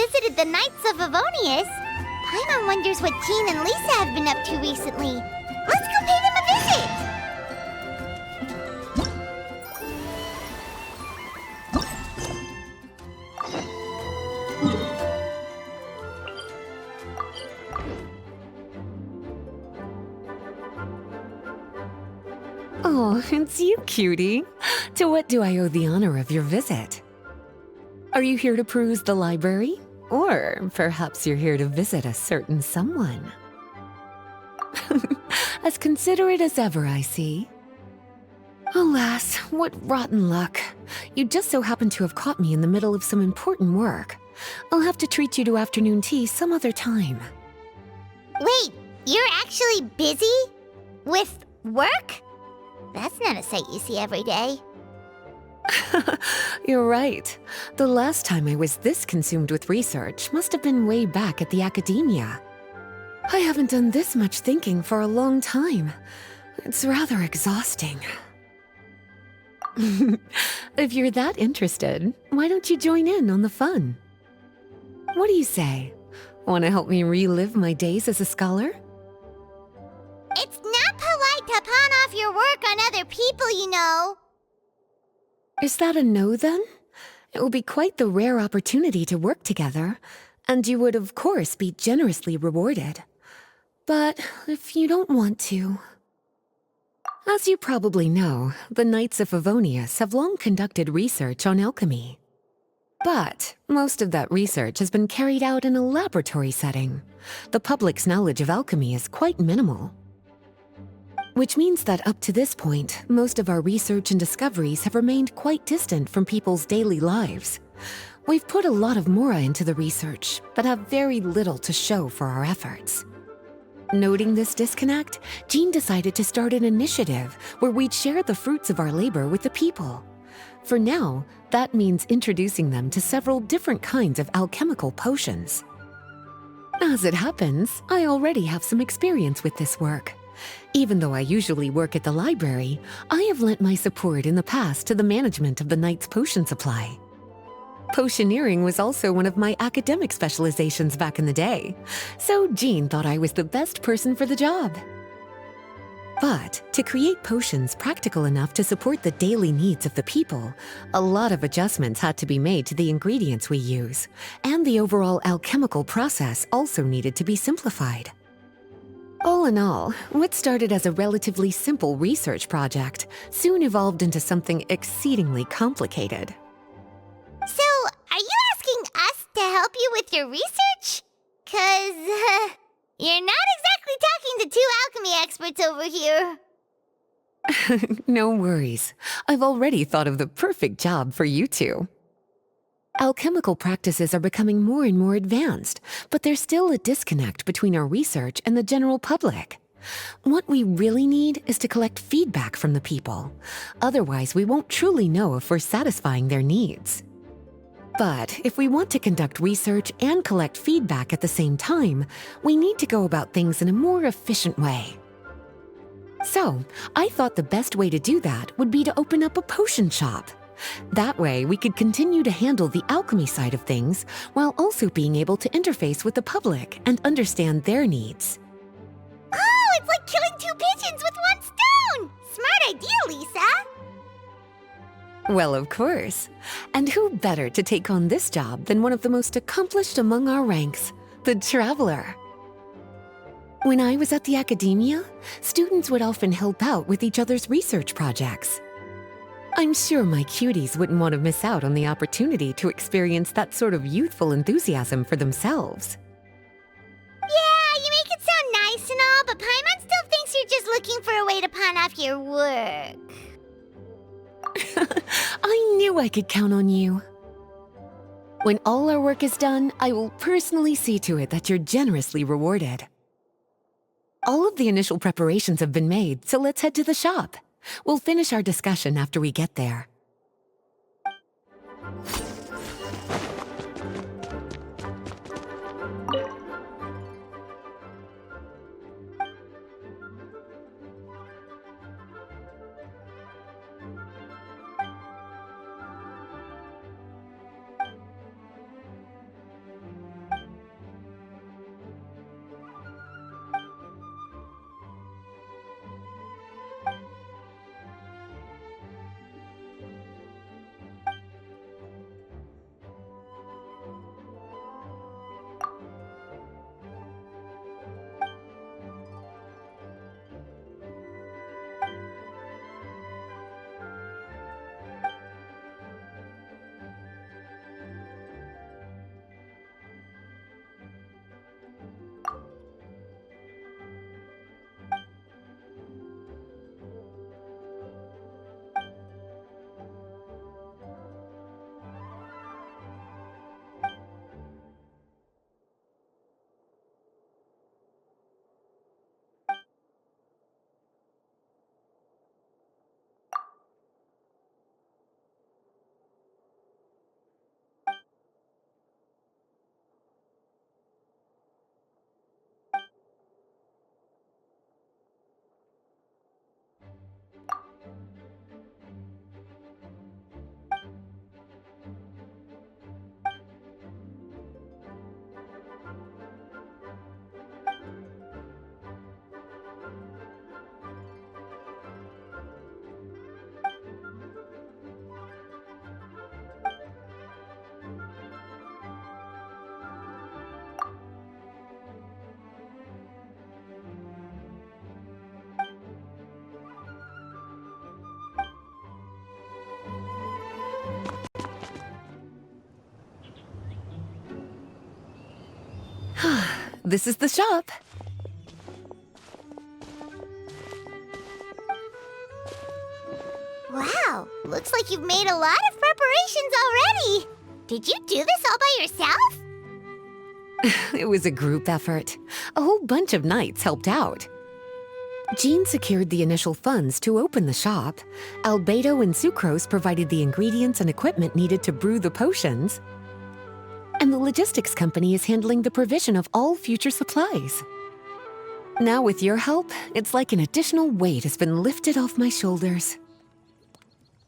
visited the Knights of Avonius. Paimon wonders what Jean and Lisa have been up to recently. Let's go pay them a visit! Oh, it's you, cutie. To what do I owe the honor of your visit? Are you here to peruse the library? Or perhaps you're here to visit a certain someone? As considerate as ever, I see. Alas, what rotten luck. You just so happen to have caught me in the middle of some important work. I'll have to treat you to afternoon tea some other time. Wait, you're actually busy? With work? That's not a sight you see every day. You're right. The last time I was this consumed with research must have been way back at the academia. I haven't done this much thinking for a long time. It's rather exhausting. If you're that interested, why don't you join in on the fun? What do you say? Want to help me relive my days as a scholar? It's not polite to pawn off your work on other people, you know. Is that a no, then? It will be quite the rare opportunity to work together, and you would, of course, be generously rewarded. But if you don't want to... As you probably know, the Knights of Avonius have long conducted research on alchemy. But most of that research has been carried out in a laboratory setting. The public's knowledge of alchemy is quite minimal. Which means that up to this point, most of our research and discoveries have remained quite distant from people's daily lives. We've put a lot of mora into the research, but have very little to show for our efforts. Noting this disconnect, Jean decided to start an initiative where we'd share the fruits of our labor with the people. For now, that means introducing them to several different kinds of alchemical potions. As it happens, I already have some experience with this work. Even though I usually work at the library, I have lent my support in the past to the management of the Knight's potion supply. Potioneering was also one of my academic specializations back in the day, so Jean thought I was the best person for the job. But to create potions practical enough to support the daily needs of the people, a lot of adjustments had to be made to the ingredients we use, and the overall alchemical process also needed to be simplified. All in all, what started as a relatively simple research project soon evolved into something exceedingly complicated. So, are you asking us to help you with your research? 'Cause, you're not exactly talking to two alchemy experts over here. No worries. I've already thought of the perfect job for you two. Alchemical practices are becoming more and more advanced, but there's still a disconnect between our research and the general public. What we really need is to collect feedback from the people. Otherwise, we won't truly know if we're satisfying their needs. But if we want to conduct research and collect feedback at the same time, we need to go about things in a more efficient way. So, I thought the best way to do that would be to open up a potion shop. That way, we could continue to handle the alchemy side of things while also being able to interface with the public and understand their needs. Oh, it's like killing two pigeons with one stone! Smart idea, Lisa! Well, of course. And who better to take on this job than one of the most accomplished among our ranks, the Traveler? When I was at the academia, students would often help out with each other's research projects. I'm sure my cuties wouldn't want to miss out on the opportunity to experience that sort of youthful enthusiasm for themselves. Yeah, you make it sound nice and all, but Paimon still thinks you're just looking for a way to pawn off your work. I knew I could count on you. When all our work is done, I will personally see to it that you're generously rewarded. All of the initial preparations have been made, so let's head to the shop. We'll finish our discussion after we get there. this is the shop. Wow, looks like you've made a lot of preparations already. Did you do this all by yourself? It was a group effort. A whole bunch of knights helped out. Jean secured the initial funds to open the shop. Albedo and Sucrose provided the ingredients and equipment needed to brew the potions. And the logistics company is handling the provision of all future supplies. Now with your help, it's like an additional weight has been lifted off my shoulders.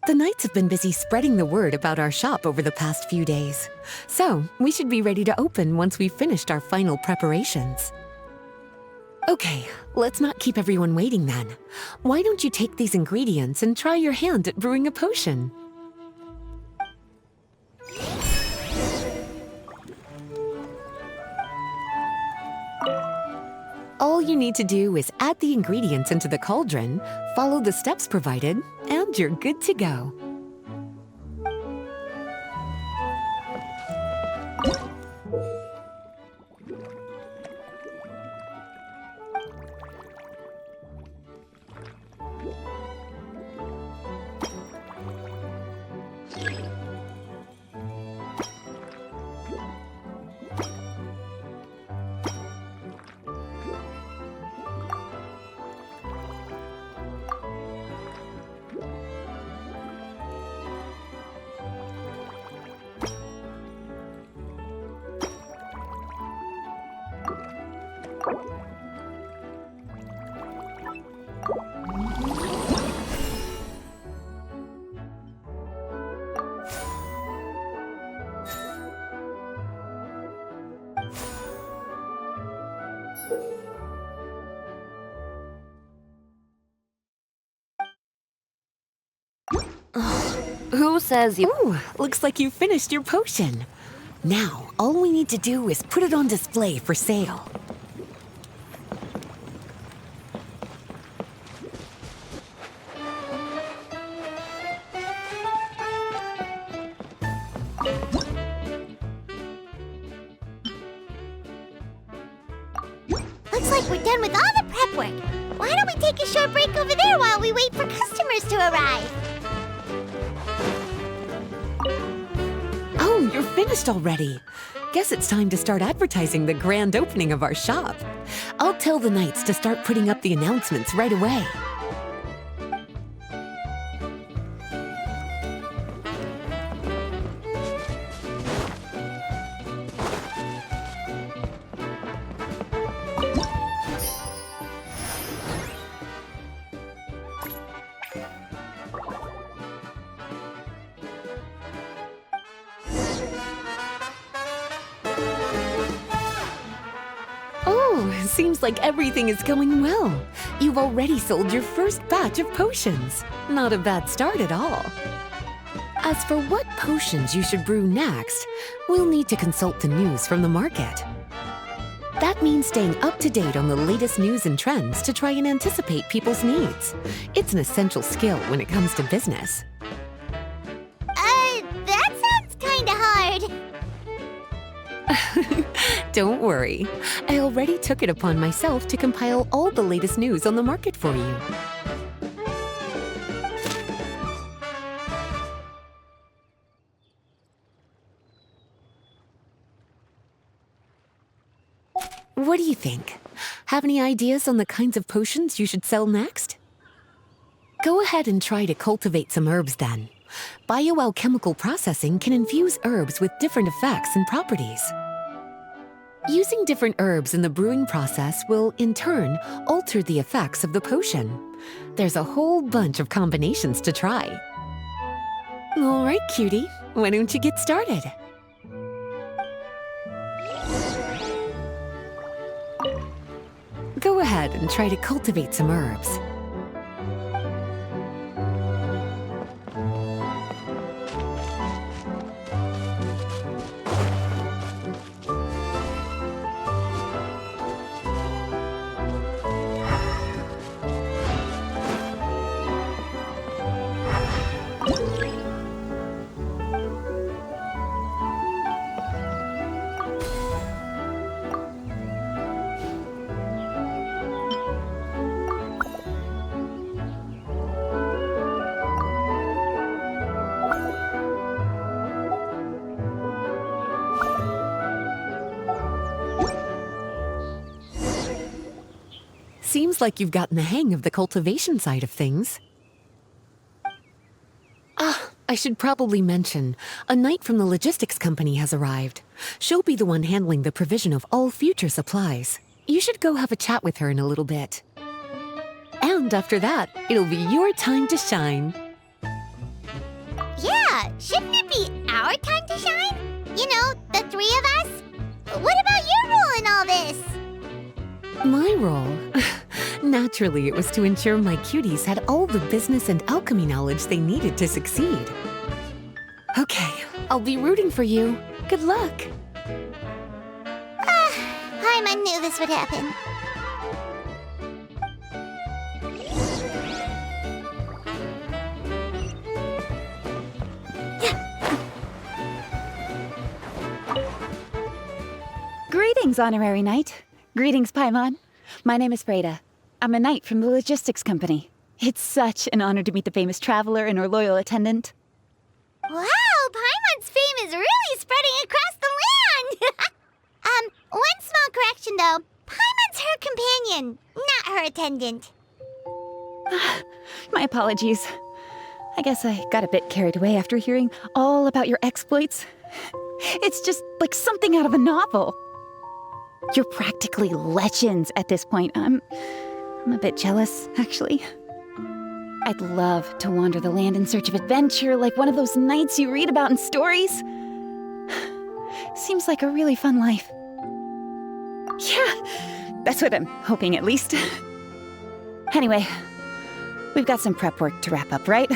The knights have been busy spreading the word about our shop over the past few days. So, we should be ready to open once we've finished our final preparations. Okay, let's not keep everyone waiting then. Why don't you take these ingredients and try your hand at brewing a potion? All you need to do is add the ingredients into the cauldron, follow the steps provided, and you're good to go. Who says you— Ooh, looks like you finished your potion. Now, all we need to do is put it on display for sale. Looks like we're done with all the prep work. Why don't we take a short break over there while we wait for customers to arrive? Oh, you're finished already. Guess it's time to start advertising the grand opening of our shop. I'll tell the knights to start putting up the announcements right away. Oh, seems like everything is going well. You've already sold your first batch of potions. Not a bad start at all. As for what potions you should brew next, we'll need to consult the news from the market. That means staying up to date on the latest news and trends to try and anticipate people's needs. It's an essential skill when it comes to business. That sounds kinda hard. Don't worry. I already took it upon myself to compile all the latest news on the market for you. What do you think? Have any ideas on the kinds of potions you should sell next? Go ahead and try to cultivate some herbs then. Bioalchemical processing can infuse herbs with different effects and properties. Using different herbs in the brewing process will, in turn, alter the effects of the potion. There's a whole bunch of combinations to try. All right, cutie, why don't you get started? Go ahead and try to cultivate some herbs. seems like you've gotten the hang of the cultivation side of things. I should probably mention, a knight from the logistics company has arrived. She'll be the one handling the provision of all future supplies. You should go have a chat with her in a little bit. And after that, it'll be your time to shine. Yeah, shouldn't it be our time to shine? You know, the three of us? What about your role in all this? My role? Naturally, it was to ensure my cuties had all the business and alchemy knowledge they needed to succeed. Okay, I'll be rooting for you. Good luck. I knew this would happen. Greetings, Honorary Knight. Greetings, Paimon. My name is Freda. I'm a knight from the logistics company. It's such an honor to meet the famous traveler and her loyal attendant. Wow, Paimon's fame is really spreading across the land! One small correction though. Paimon's her companion, not her attendant. My apologies. I guess I got a bit carried away after hearing all about your exploits. It's just like something out of a novel. You're practically legends at this point. I'm a bit jealous, actually. I'd love to wander the land in search of adventure like one of those knights you read about in stories. Seems like a really fun life. Yeah, that's what I'm hoping at least. Anyway, we've got some prep work to wrap up, right?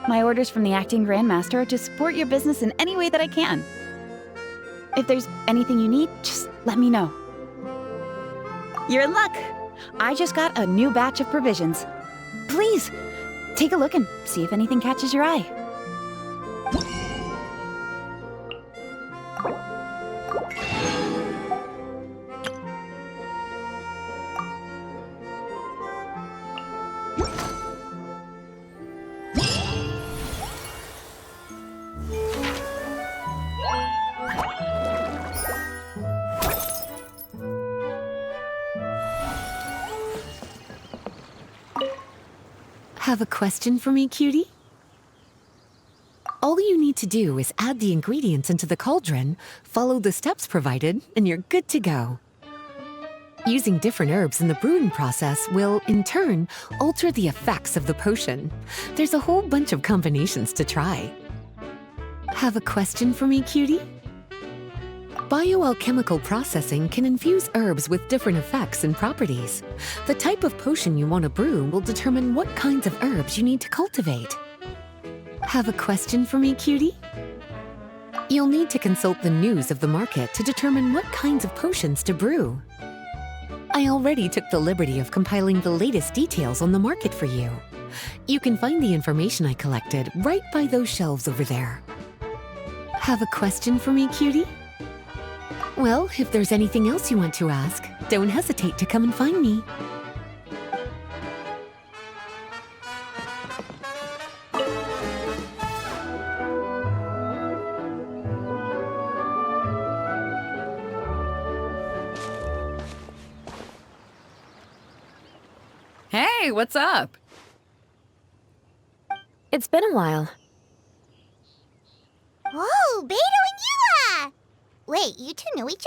My orders from the acting Grandmaster are to support your business in any way that I can. If there's anything you need, just let me know. You're in luck. I just got a new batch of provisions. Please, take a look and see if anything catches your eye. Have a question for me, cutie? All you need to do is add the ingredients into the cauldron, follow the steps provided, and you're good to go. Using different herbs in the brewing process will, in turn, alter the effects of the potion. There's a whole bunch of combinations to try. Have a question for me, cutie? Bioalchemical processing can infuse herbs with different effects and properties. The type of potion you want to brew will determine what kinds of herbs you need to cultivate. Have a question for me, cutie? You'll need to consult the news of the market to determine what kinds of potions to brew. I already took the liberty of compiling the latest details on the market for you. You can find the information I collected right by those shelves over there. Have a question for me, cutie? Well, if there's anything else you want to ask, don't hesitate to come and find me. Hey, what's up? It's been a while. Whoa, Beidou and EULA! Wait, you two know each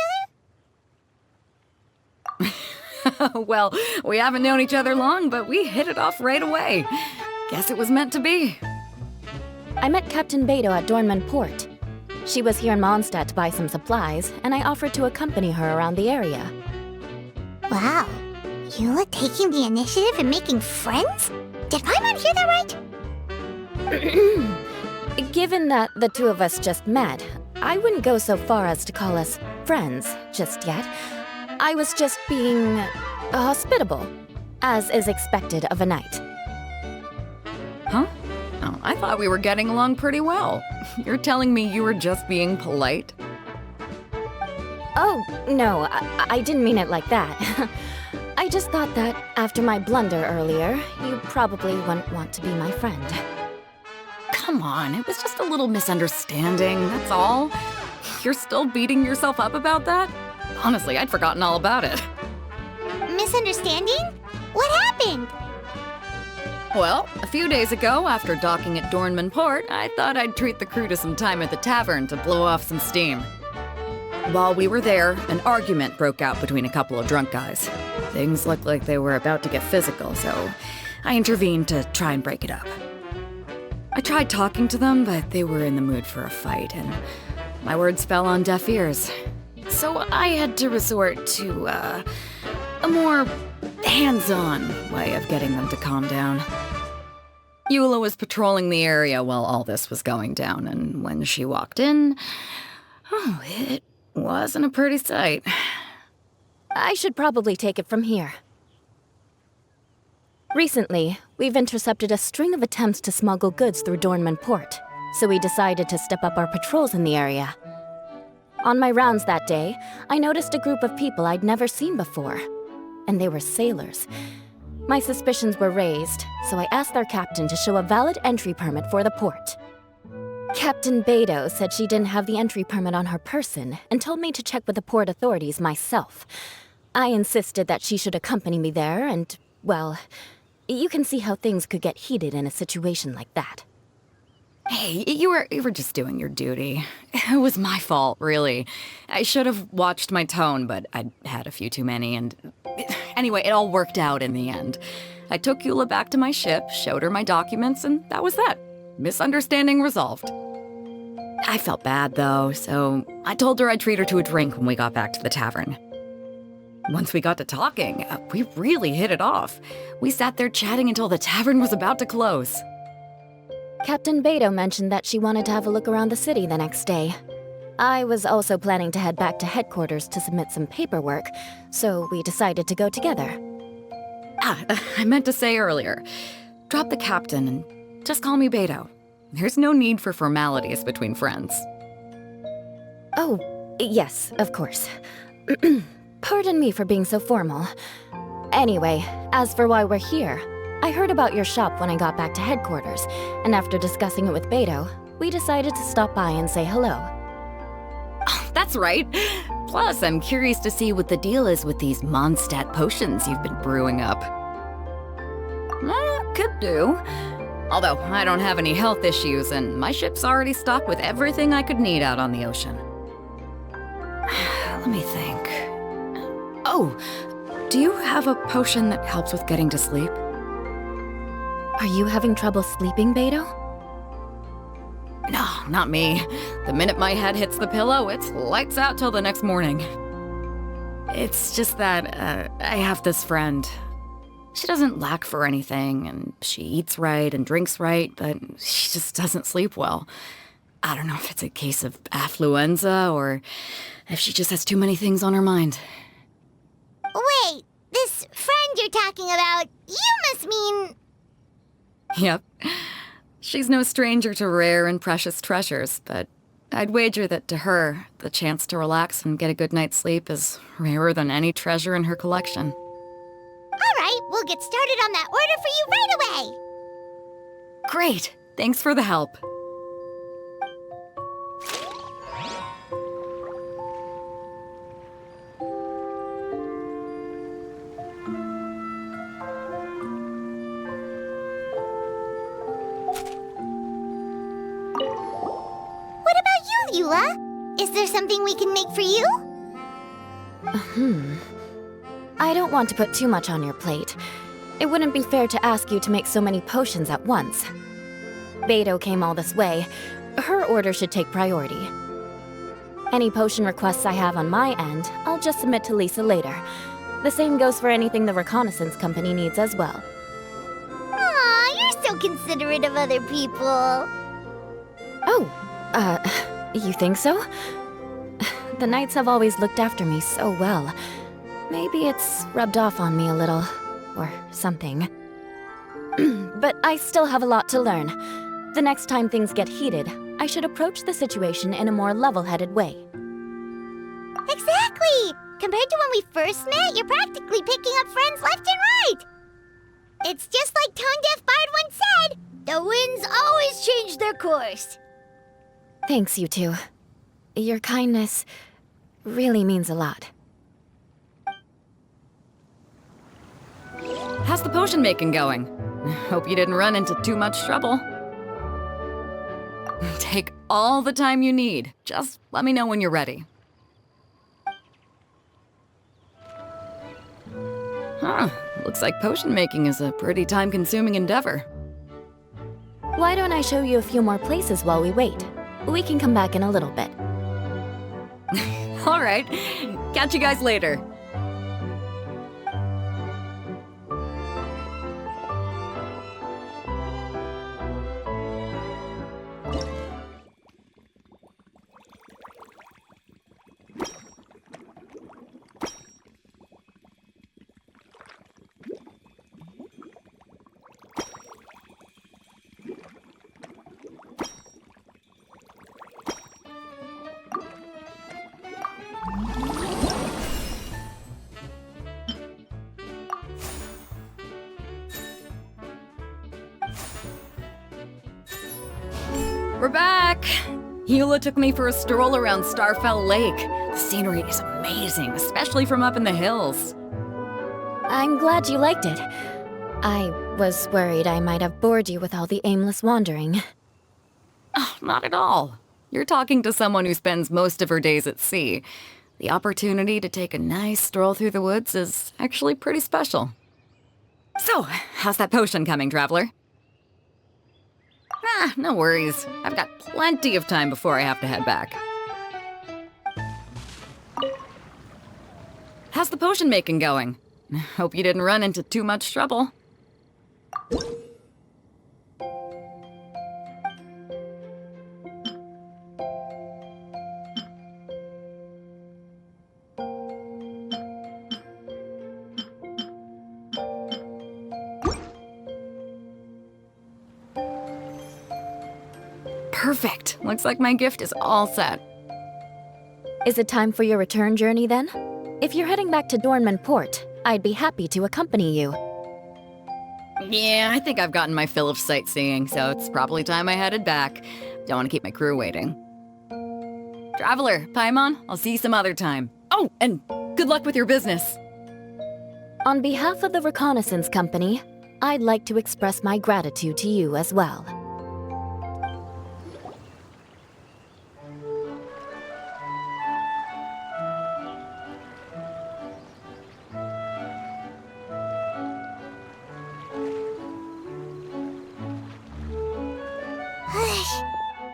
other? Well, we haven't known each other long, but we hit it off right away. Guess it was meant to be. I met Captain Beidou at Dornman Port. She was here in Mondstadt to buy some supplies, and I offered to accompany her around the area. Wow, EULA taking the initiative and making friends? Did Paimon hear that right? Given that the two of us just met, I wouldn't go so far as to call us friends just yet. I was just being hospitable, as is expected of a knight. Huh? Oh, I thought we were getting along pretty well. You're telling me you were just being polite? Oh, no, I didn't mean it like that. I just thought that after my blunder earlier, you probably wouldn't want to be my friend. Come on, it was just a little misunderstanding, that's all. You're still beating yourself up about that? Honestly, I'd forgotten all about it. misunderstanding? What happened? Well, a few days ago, after docking at Dornman Port, I thought I'd treat the crew to some time at the tavern to blow off some steam. While we were there, an argument broke out between a couple of drunk guys. Things looked like they were about to get physical, so I intervened to try and break it up. I tried talking to them, but they were in the mood for a fight, and my words fell on deaf ears. So I had to resort to, a more hands-on way of getting them to calm down. EULA was patrolling the area while all this was going down, and when she walked in, oh, it wasn't a pretty sight. I should probably take it from here. Recently, we've intercepted a string of attempts to smuggle goods through Dornman Port, so we decided to step up our patrols in the area. On my rounds that day, I noticed a group of people I'd never seen before, and they were sailors. My suspicions were raised, so I asked their captain to show a valid entry permit for the port. Captain Beidou said she didn't have the entry permit on her person and told me to check with the port authorities myself. I insisted that she should accompany me there and, well, you can see how things could get heated in a situation like that. Hey, you were just doing your duty. It was my fault, really. I should have watched my tone, but I'd had a few too many, and anyway, it all worked out in the end. I took EULA back to my ship, showed her my documents, and that was that. Misunderstanding resolved. I felt bad, though, so I told her I'd treat her to a drink when we got back to the tavern. Once we got to talking, we really hit it off. We sat there chatting until the tavern was about to close. Captain Beidou mentioned that she wanted to have a look around the city the next day. I was also planning to head back to headquarters to submit some paperwork, so we decided to go together. I meant to say earlier, drop the captain and just call me Beidou. There's no need for formalities between friends. Oh, yes, of course. Pardon me for being so formal. Anyway, as for why we're here, I heard about your shop when I got back to headquarters, and after discussing it with Beidou, we decided to stop by and say hello. Oh, that's right. Plus, I'm curious to see what the deal is with these Mondstadt potions you've been brewing up. Could do. Although, I don't have any health issues, and my ship's already stocked with everything I could need out on the ocean. Let me think. Oh, do you have a potion that helps with getting to sleep? Are you having trouble sleeping, Beidou? No, not me. The minute my head hits the pillow, it's lights out till the next morning. It's just that, I have this friend. She doesn't lack for anything, and she eats right and drinks right, but she just doesn't sleep well. I don't know if it's a case of affluenza, or if she just has too many things on her mind. Wait, this friend you're talking about, you must mean... Yep. She's no stranger to rare and precious treasures, but I'd wager that to her, the chance to relax and get a good night's sleep is rarer than any treasure in her collection. All right, we'll get started on that order for you right away. Great! Thanks for the help. What about you, EULA? Is there something we can make for you? I don't want to put too much on your plate. It wouldn't be fair to ask you to make so many potions at once. Beidou came all this way. Her order should take priority. Any potion requests I have on my end, I'll just submit to Lisa later. The same goes for anything the reconnaissance company needs as well. Aw, you're so considerate of other people. Oh, you think so? The Knights have always looked after me so well. Maybe it's rubbed off on me a little, or something. But I still have a lot to learn. The next time things get heated, I should approach the situation in a more level-headed way. Exactly! Compared to when we first met, you're practically picking up friends left and right. It's just like Tone Deaf Bard once said, the winds always change their course. Thanks, you two. Your kindness really means a lot. How's the potion making going? Hope you didn't run into too much trouble. Take all the time you need. Just let me know when you're ready. Huh, looks like potion making is a pretty time-consuming endeavor. Why don't I show you a few more places while we wait? We can come back in a little bit. All right, catch you guys later. We're back! EULA took me for a stroll around Starfell Lake. The scenery is amazing, especially from up in the hills. I'm glad you liked it. I was worried I might have bored you with all the aimless wandering. Oh, not at all. You're talking to someone who spends most of her days at sea. The opportunity to take a nice stroll through the woods is actually pretty special. So, how's that potion coming, Traveler? Ah, no worries. I've got plenty of time before I have to head back. How's the potion making going? Hope you didn't run into too much trouble. Perfect. Looks like my gift is all set. Is it time for your return journey then? If you're heading back to Dornman Port, I'd be happy to accompany you. Yeah, I think I've gotten my fill of sightseeing, so it's probably time I headed back. Don't want to keep my crew waiting. Traveler, Paimon, I'll see you some other time. Oh, and good luck with your business. On behalf of the Reconnaissance Company, I'd like to express my gratitude to you as well.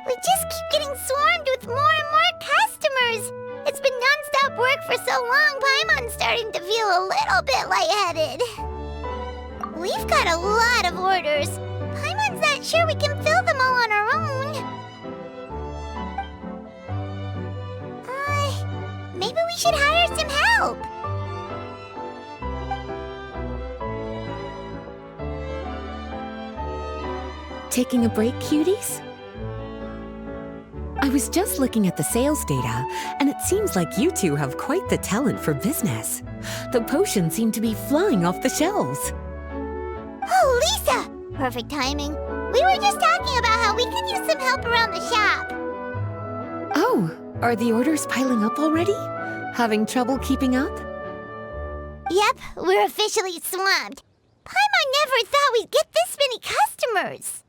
We just keep getting swarmed with more and more customers. It's been non-stop work for so long, Paimon's starting to feel a little bit lightheaded. We've got a lot of orders. Paimon's not sure we can fill them all on our own. Maybe we should hire some help. Taking a break, cuties? I was just looking at the sales data, and it seems like you two have quite the talent for business. The potions seem to be flying off the shelves. Oh, Lisa! Perfect timing. We were just talking about how we could use some help around the shop. Oh, are the orders piling up already? Having trouble keeping up? Yep, we're officially swamped. Paimon never thought we'd get this many customers.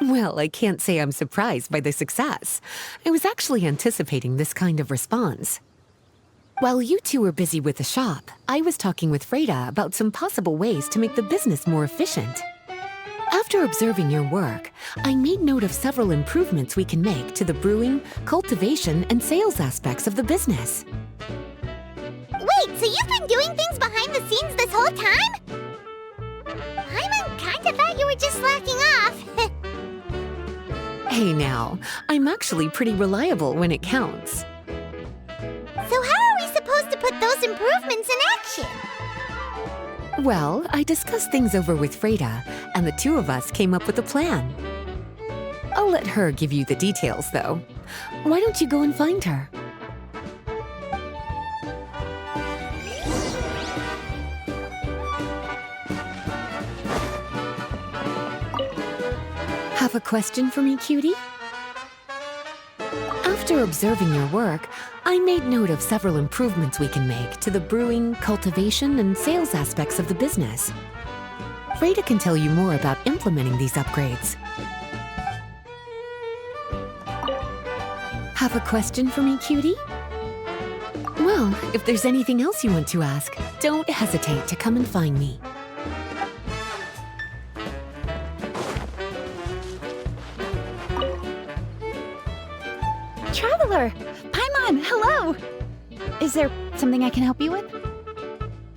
Well, I can't say I'm surprised by the success. I was actually anticipating this kind of response. While you two were busy with the shop, I was talking with Freda about some possible ways to make the business more efficient. After observing your work, I made note of several improvements we can make to the brewing, cultivation, and sales aspects of the business. Wait, so you've been doing things behind the scenes this whole time? Paimon kinda thought you were just slacking off. Hey now, I'm actually pretty reliable when it counts. So how are we supposed to put those improvements in action? Well, I discussed things over with Freda, and the two of us came up with a plan. I'll let her give you the details, though. Why don't you go and find her? Have a question for me, cutie? After observing your work, I made note of several improvements we can make to the brewing, cultivation, and sales aspects of the business. Freda can tell you more about implementing these upgrades. Have a question for me, cutie? Well, if there's anything else you want to ask, don't hesitate to come and find me. Traveler! Paimon, hello! Is there something I can help you with?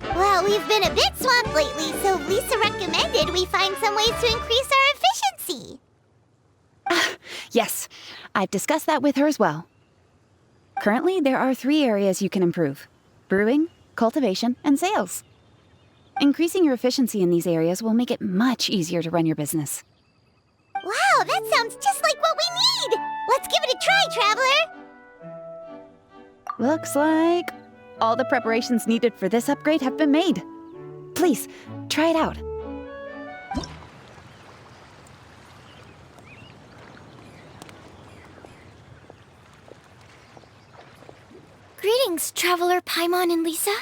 Well, we've been a bit swamped lately, so Lisa recommended we find some ways to increase our efficiency. Yes, I've discussed that with her as well. Currently, there are 3 areas you can improve: brewing, cultivation, and sales. Increasing your efficiency in these areas will make it much easier to run your business. Wow, that sounds just like what we need! Let's give it a try, Traveler! Looks like all the preparations needed for this upgrade have been made. Please, try it out. Greetings, Traveler, Paimon, and Lisa.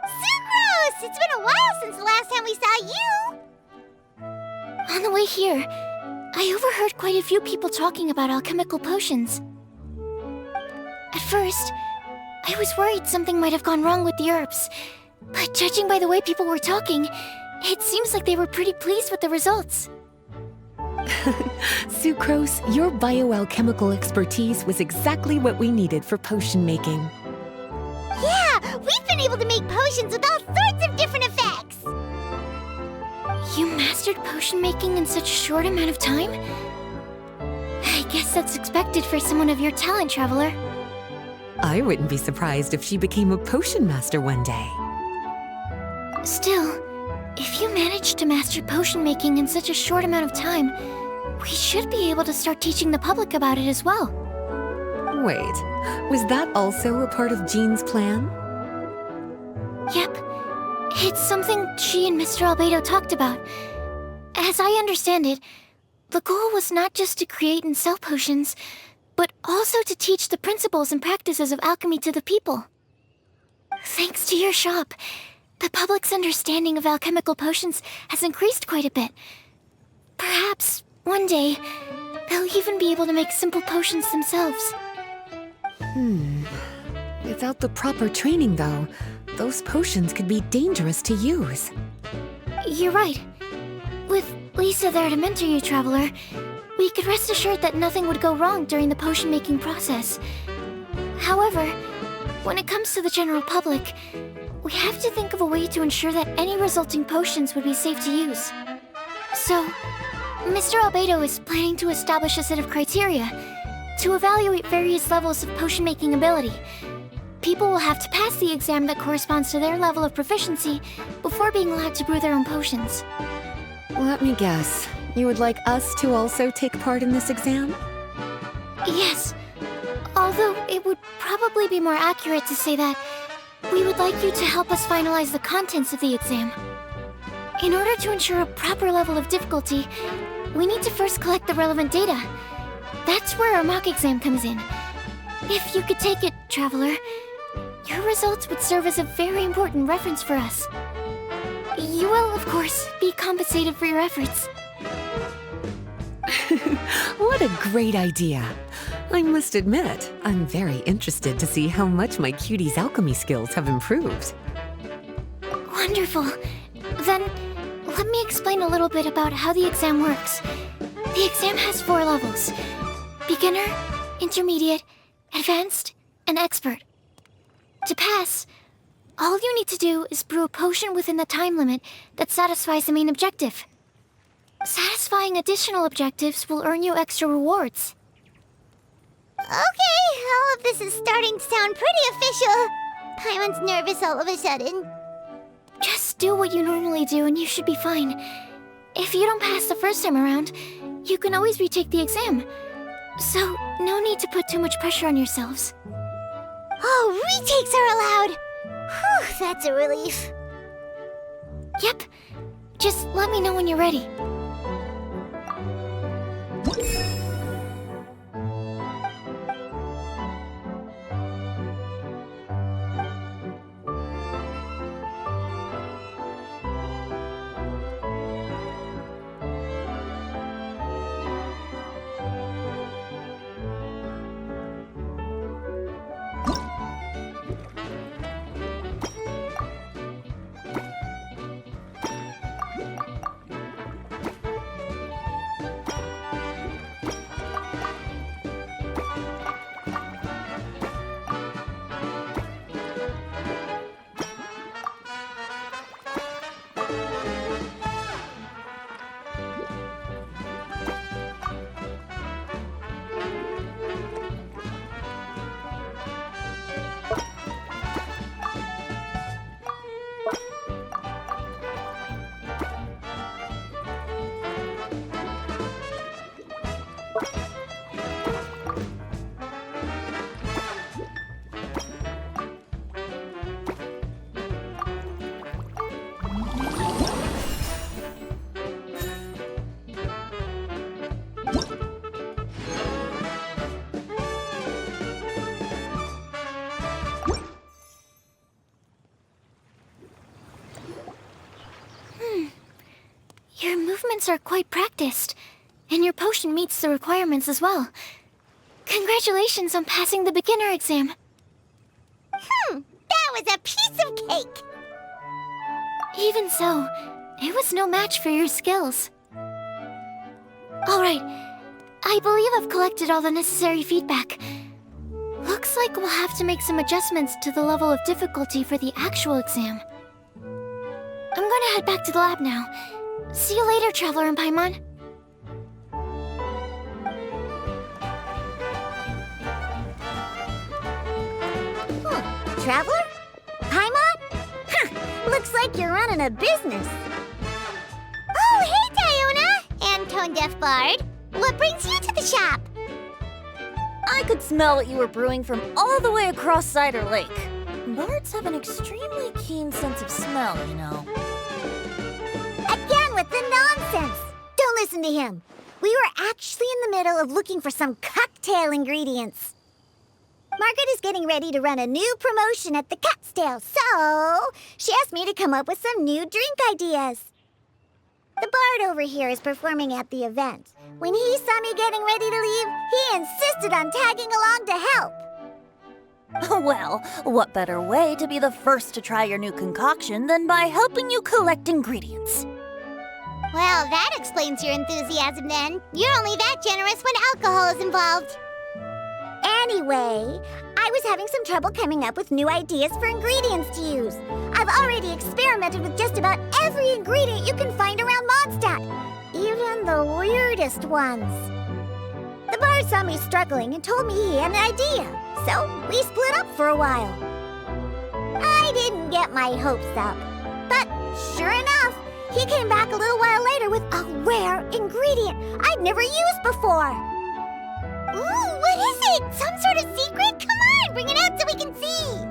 Sucrose! It's been a while since the last time we saw you! On the way here, I overheard quite a few people talking about alchemical potions. At first, I was worried something might have gone wrong with the herbs, but judging by the way people were talking, it seems like they were pretty pleased with the results. Sucrose, your bioalchemical expertise was exactly what we needed for potion making. Yeah, we've been able to make potions with all sorts of different effects! You mastered potion making in such a short amount of time? I guess that's expected for someone of your talent, Traveler. I wouldn't be surprised if she became a potion master one day. Still, if you managed to master potion making in such a short amount of time, we should be able to start teaching the public about it as well. Wait, was that also a part of Jean's plan? Yep. It's something she and Mr. Albedo talked about. As I understand it, the goal was not just to create and sell potions, but also to teach the principles and practices of alchemy to the people. Thanks to your shop, the public's understanding of alchemical potions has increased quite a bit. Perhaps, one day, they'll even be able to make simple potions themselves. Without the proper training, though, those potions could be dangerous to use. You're right. With Lisa there to mentor you, Traveler, we could rest assured that nothing would go wrong during the potion-making process. However, when it comes to the general public, we have to think of a way to ensure that any resulting potions would be safe to use. So, Mr. Albedo is planning to establish a set of criteria to evaluate various levels of potion-making ability. People will have to pass the exam that corresponds to their level of proficiency before being allowed to brew their own potions. Let me guess. You would like us to also take part in this exam? Yes. Although it would probably be more accurate to say that we would like you to help us finalize the contents of the exam. In order to ensure a proper level of difficulty, we need to first collect the relevant data. That's where our mock exam comes in. If you could take it, Traveler, your results would serve as a very important reference for us. You will, of course, be compensated for your efforts. What a great idea! I must admit, I'm very interested to see how much my cutie's alchemy skills have improved. Wonderful. Then, let me explain a little bit about how the exam works. The exam has 4 levels: beginner, intermediate, advanced, and expert. To pass, all you need to do is brew a potion within the time limit that satisfies the main objective. Satisfying additional objectives will earn you extra rewards. Okay, all of this is starting to sound pretty official. Paimon's nervous all of a sudden. Just do what you normally do and you should be fine. If you don't pass the first time around, you can always retake the exam. So, no need to put too much pressure on yourselves. Oh, retakes are allowed! Whew, that's a relief. Yep. Just let me know when you're ready. students are quite practiced, and your potion meets the requirements as well. Congratulations on passing the beginner exam. That was a piece of cake! Even so, it was no match for your skills. Alright, I believe I've collected all the necessary feedback. Looks like we'll have to make some adjustments to the level of difficulty for the actual exam. I'm gonna head back to the lab now. See you later, Traveler and Paimon. Traveler? Paimon? Looks like you're running a business. Oh, hey, Diona! And Tone Deaf Bard. What brings you to the shop? I could smell what you were brewing from all the way across Cider Lake. Bards have an extremely keen sense of smell, you know. Again with the nonsense! Don't listen to him. We were actually in the middle of looking for some cocktail ingredients. Margaret is getting ready to run a new promotion at the Catstail, so she asked me to come up with some new drink ideas. The bard over here is performing at the event. When he saw me getting ready to leave, he insisted on tagging along to help. Well, what better way to be the first to try your new concoction than by helping you collect ingredients? Well, that explains your enthusiasm then. You're only that generous when alcohol is involved. Anyway, I was having some trouble coming up with new ideas for ingredients to use. I've already experimented with just about every ingredient you can find around Mondstadt, even the weirdest ones. The bard saw me struggling and told me he had an idea, so we split up for a while. I didn't get my hopes up, but sure enough, he came back a little while later with a rare ingredient I'd never used before. Ooh, what is it? Some sort of secret? Come on, bring it out so we can see!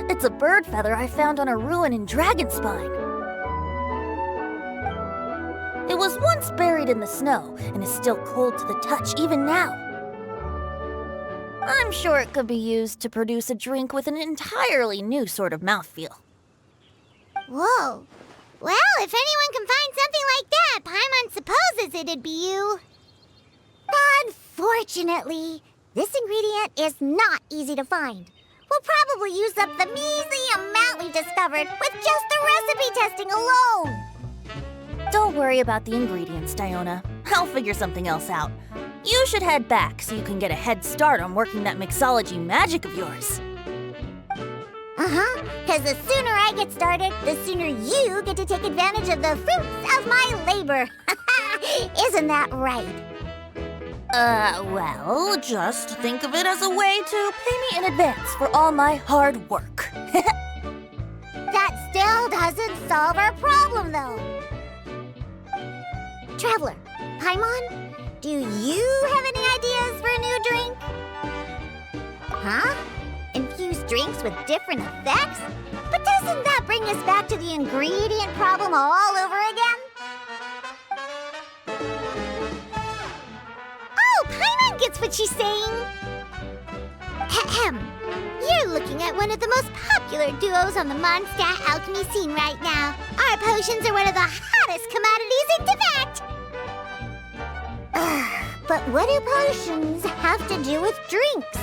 It's a bird feather I found on a ruin in Dragonspine. It was once buried in the snow and is still cold to the touch even now. I'm sure it could be used to produce a drink with an entirely new sort of mouthfeel. Whoa. Well, if anyone can find something like that, Paimon supposes it'd be you. Unfortunately, this ingredient is not easy to find. We'll probably use up the measly amount we discovered with just the recipe testing alone. Don't worry about the ingredients, Diona. I'll figure something else out. You should head back so you can get a head start on working that mixology magic of yours. Because the sooner I get started, the sooner you get to take advantage of the fruits of my labor. Isn't that right? Well, just think of it as a way to pay me in advance for all my hard work. That still doesn't solve our problem, though. Traveler, Paimon, do you have any ideas for a new drink? Huh? Infuse drinks with different effects? But doesn't that bring us back to the ingredient problem all over again? Oh, Paimon gets what she's saying. Ahem. You're looking at one of the most popular duos on the Mondstadt alchemy scene right now. Our potions are one of the hottest commodities in Tibet. But what do potions have to do with drinks?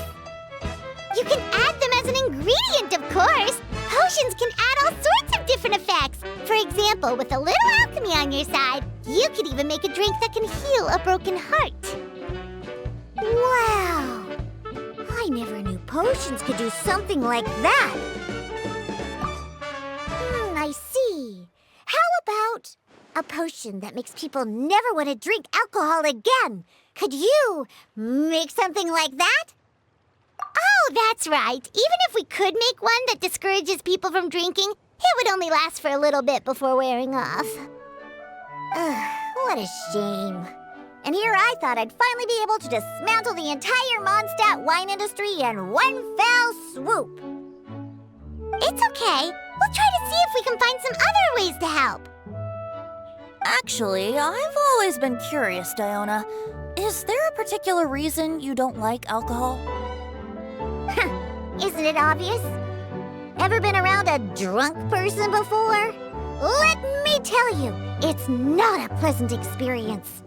You can add them as an ingredient, of course. Potions can add all sorts of different effects. For example, with a little alchemy on your side, you could even make a drink that can heal a broken heart. Wow! I never knew potions could do something like that. I see. How about a potion that makes people never want to drink alcohol again? Could you make something like that? Oh, that's right. Even if we could make one that discourages people from drinking, it would only last for a little bit before wearing off. What a shame. And here I thought I'd finally be able to dismantle the entire Mondstadt wine industry in one fell swoop. It's okay. We'll try to see if we can find some other ways to help. Actually, I've always been curious, Diona. Is there a particular reason you don't like alcohol? Isn't it obvious? Ever been around a drunk person before? Let me tell you, It's not a pleasant experience.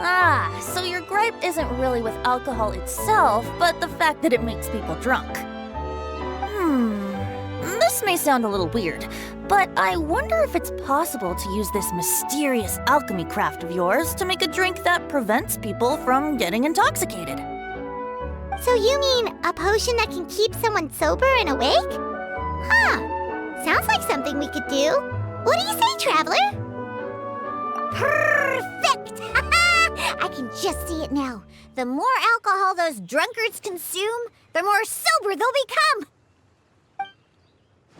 Ah, so your gripe isn't really with alcohol itself, but the fact that it makes people drunk. This may sound a little weird, but I wonder if it's possible to use this mysterious alchemy craft of yours to make a drink that prevents people from getting intoxicated. So you mean a potion that can keep someone sober and awake? Huh. Sounds like something we could do. What do you say, Traveler? Perfect! I can just see it now. The more alcohol those drunkards consume, the more sober they'll become.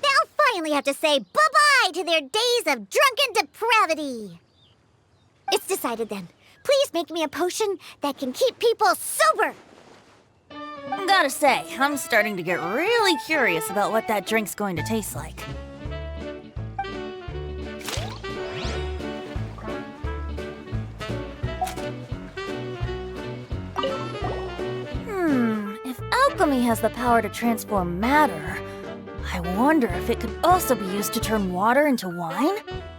They'll finally have to say bye-bye to their days of drunken depravity. It's decided then. Please make me a potion that can keep people sober. Gotta say, I'm starting to get really curious about what that drink's going to taste like. If alchemy has the power to transform matter, I wonder if it could also be used to turn water into wine?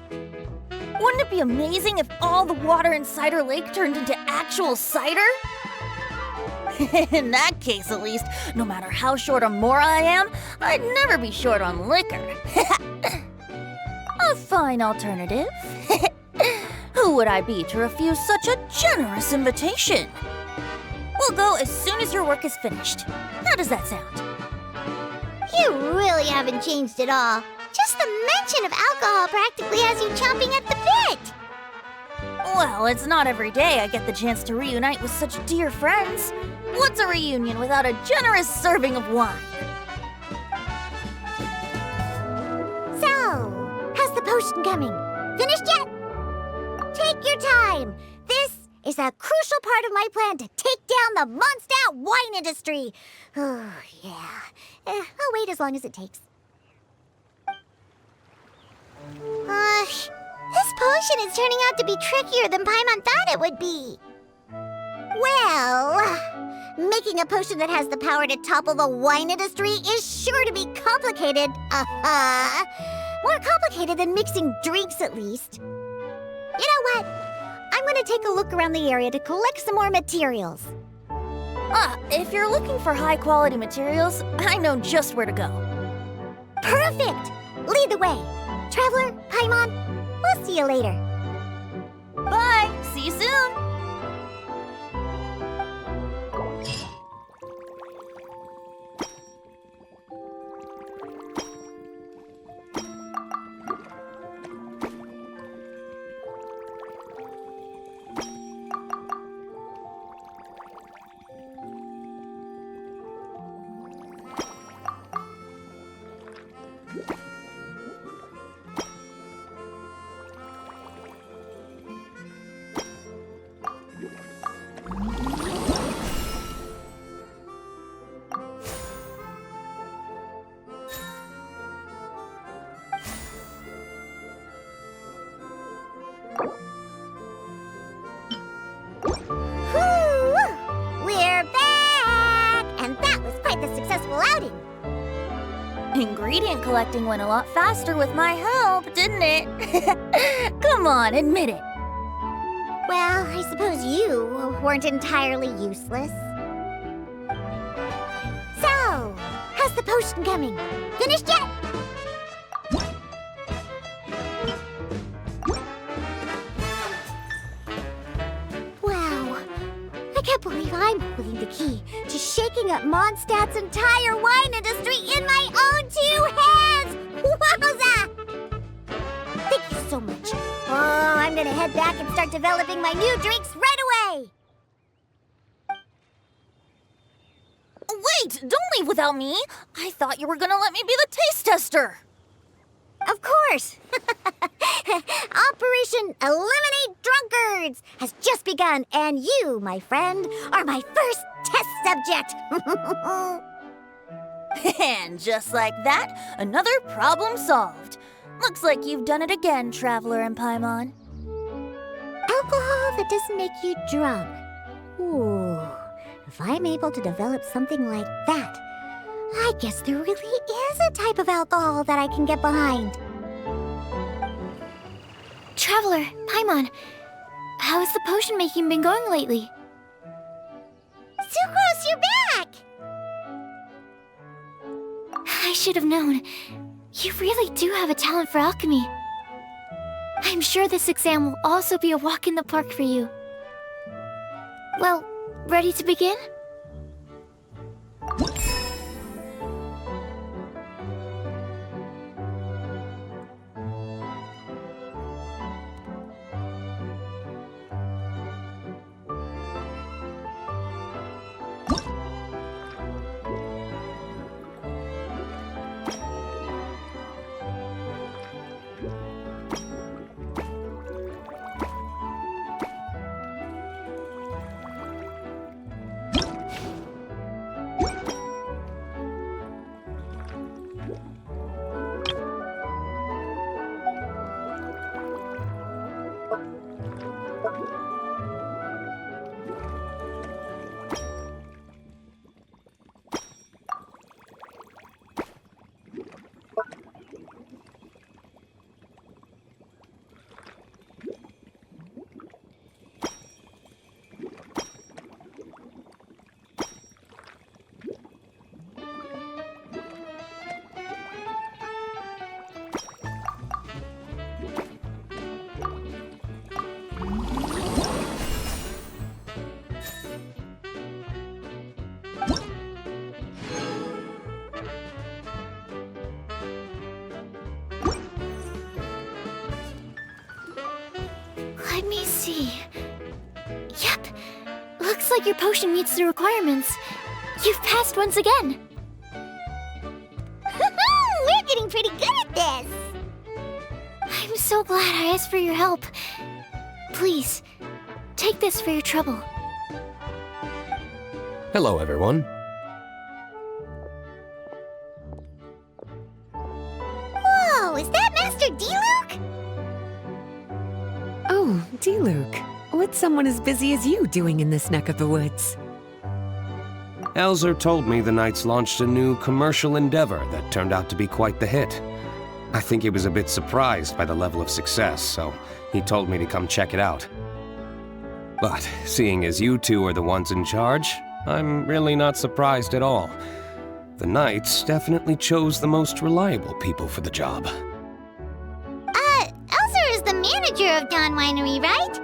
Wouldn't it be amazing if all the water in Cider Lake turned into actual cider? In that case, at least, no matter how short on more I am, I'd never be short on liquor. A fine alternative. Who would I be to refuse such a generous invitation? We'll go as soon as your work is finished. How does that sound? You really haven't changed at all. Just the mention of alcohol practically has you chomping at the bit. Well, it's not every day I get the chance to reunite with such dear friends. What's a reunion without a generous serving of wine? So, how's the potion coming? Finished yet? Take your time. This is a crucial part of my plan to take down the Mondstadt wine industry. Oh, yeah. I'll wait as long as it takes. This potion is turning out to be trickier than Paimon thought it would be. Well, making a potion that has the power to topple the wine industry is sure to be complicated. More complicated than mixing drinks, at least. You know what? I'm gonna take a look around the area to collect some more materials. If you're looking for high-quality materials, I know just where to go. Perfect! Lead the way. Traveler, Paimon, we'll see you later. Bye! See you soon! We're back! And that was quite the successful outing. Ingredient collecting went a lot faster with my help, didn't it? Come on, admit it. Well, I suppose you weren't entirely useless. So, how's the potion coming? Finished yet? Wow, I can't believe I'm holding the key to shaking up Mondstadt's entire wine industry in my own 2 hands! Wowza! Thank you so much. Oh, I'm gonna head back and start developing my new drinks right away! Wait, don't leave without me. I thought you were gonna let me be the taste tester. Of course! Operation Eliminate Drunkards has just begun, and you, my friend, are my first test subject! And just like that, another problem solved. Looks like you've done it again, Traveler and Paimon. Alcohol that doesn't make you drunk. Ooh, if I'm able to develop something like that, I guess there really is a type of alcohol that I can get behind. Traveler, Paimon, how has the potion making been going lately? Sucrose, you're back! I should have known. You really do have a talent for alchemy. I'm sure this exam will also be a walk in the park for you. Well, ready to begin? Let me see. Yep. Looks like your potion meets the requirements. You've passed once again. We're getting pretty good at this! I'm so glad I asked for your help. Please, take this for your trouble. Hello, everyone. Whoa, is that Master Diluc? Oh, Diluc. What's someone as busy as you doing in this neck of the woods? Azure told me the Knights launched a new commercial endeavor that turned out to be quite the hit. I think he was a bit surprised by the level of success, so he told me to come check it out. But seeing as you two are the ones in charge, I'm really not surprised at all. The Knights definitely chose the most reliable people for the job. Elzer is the manager of Dawn Winery, right?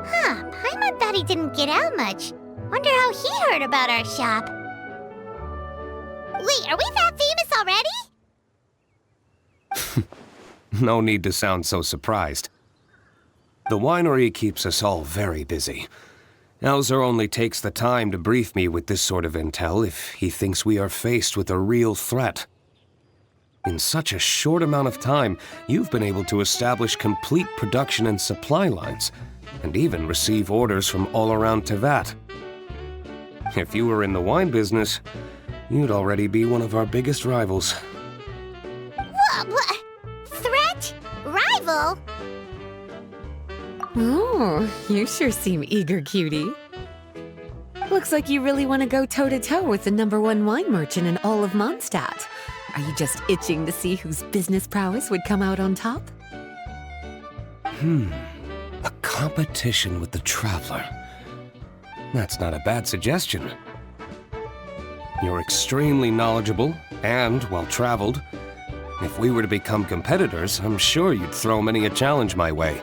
Huh, Paimon thought he didn't get out much. Wonder how he heard about our shop. Wait, are we that famous already? No need to sound so surprised. The winery keeps us all very busy. Elzer only takes the time to brief me with this sort of intel if he thinks we are faced with a real threat. In such a short amount of time, you've been able to establish complete production and supply lines, and even receive orders from all around Tevat. If you were in the wine business, you'd already be one of our biggest rivals. What? Threat? Rival? Oh, you sure seem eager, cutie. Looks like you really want to go toe-to-toe with the #1 wine merchant in all of Mondstadt. Are you just itching to see whose business prowess would come out on top? A competition with the Traveler. That's not a bad suggestion. You're extremely knowledgeable and well-traveled. If we were to become competitors, I'm sure you'd throw many a challenge my way.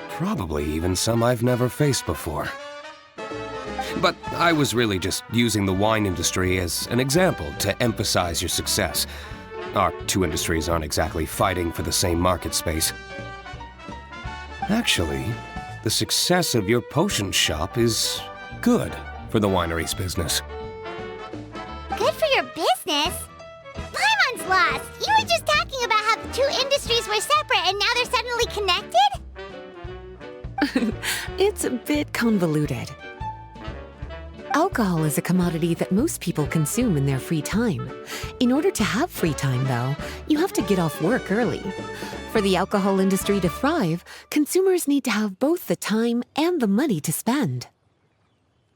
Probably even some I've never faced before. But I was really just using the wine industry as an example to emphasize your success. Our two industries aren't exactly fighting for the same market space. Actually, the success of your potion shop is good for the winery's business. Good for your business? Paimon's lost! You were just talking about how the two industries were separate and now they're suddenly connected? It's a bit convoluted. Alcohol is a commodity that most people consume in their free time. In order to have free time, though, you have to get off work early. For the alcohol industry to thrive, consumers need to have both the time and the money to spend.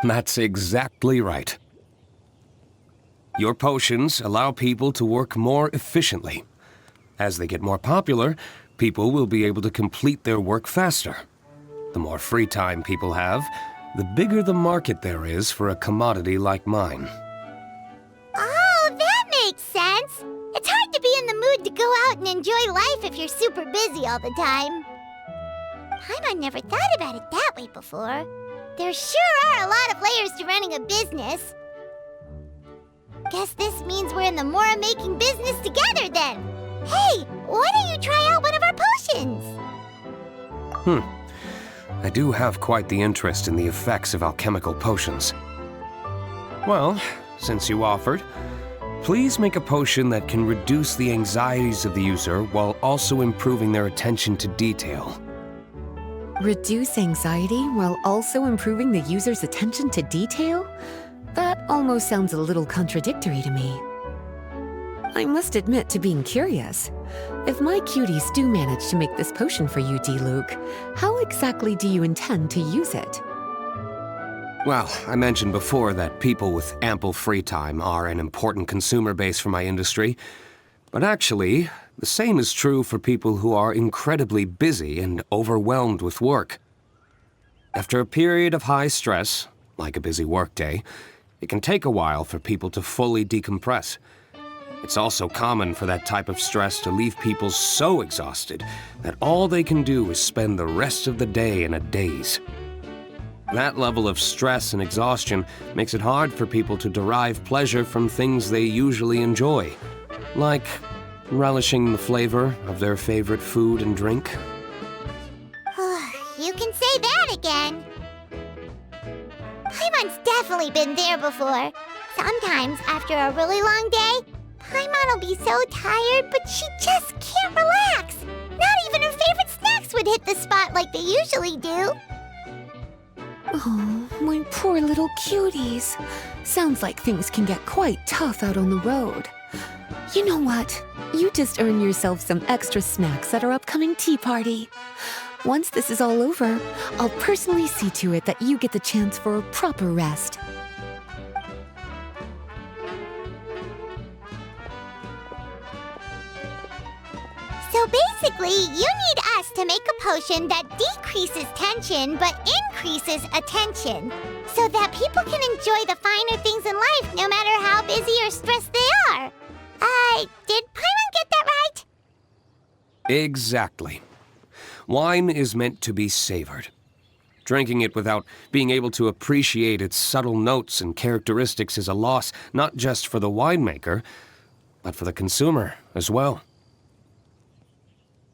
That's exactly right. Your potions allow people to work more efficiently. As they get more popular, people will be able to complete their work faster. The more free time people have, the bigger the market there is for a commodity like mine. Oh, that makes sense. It's hard to be in the mood to go out and enjoy life if you're super busy all the time. Paimon never thought about it that way before. There sure are a lot of layers to running a business. Guess this means we're in the Mora-making business together then. Hey, why don't you try out one of our potions? I do have quite the interest in the effects of alchemical potions. Well, since you offered, please make a potion that can reduce the anxieties of the user while also improving their attention to detail. Reduce anxiety while also improving the user's attention to detail? That almost sounds a little contradictory to me. I must admit to being curious. If my cuties do manage to make this potion for you, Diluc, how exactly do you intend to use it? Well, I mentioned before that people with ample free time are an important consumer base for my industry. But actually, the same is true for people who are incredibly busy and overwhelmed with work. After a period of high stress, like a busy workday, it can take a while for people to fully decompress. It's also common for that type of stress to leave people so exhausted that all they can do is spend the rest of the day in a daze. That level of stress and exhaustion makes it hard for people to derive pleasure from things they usually enjoy, like relishing the flavor of their favorite food and drink. You can say that again. Paimon's definitely been there before. Sometimes, after a really long day, Paimon will be so tired, but she just can't relax. Not even her favorite snacks would hit the spot like they usually do. Oh, my poor little cuties. Sounds like things can get quite tough out on the road. You know what? You just earn yourself some extra snacks at our upcoming tea party. Once this is all over, I'll personally see to it that you get the chance for a proper rest. So basically, you need us to make a potion that decreases tension but increases attention, so that people can enjoy the finer things in life no matter how busy or stressed they are. Did Paimon get that right? Exactly. Wine is meant to be savored. Drinking it without being able to appreciate its subtle notes and characteristics is a loss not just for the winemaker, but for the consumer as well.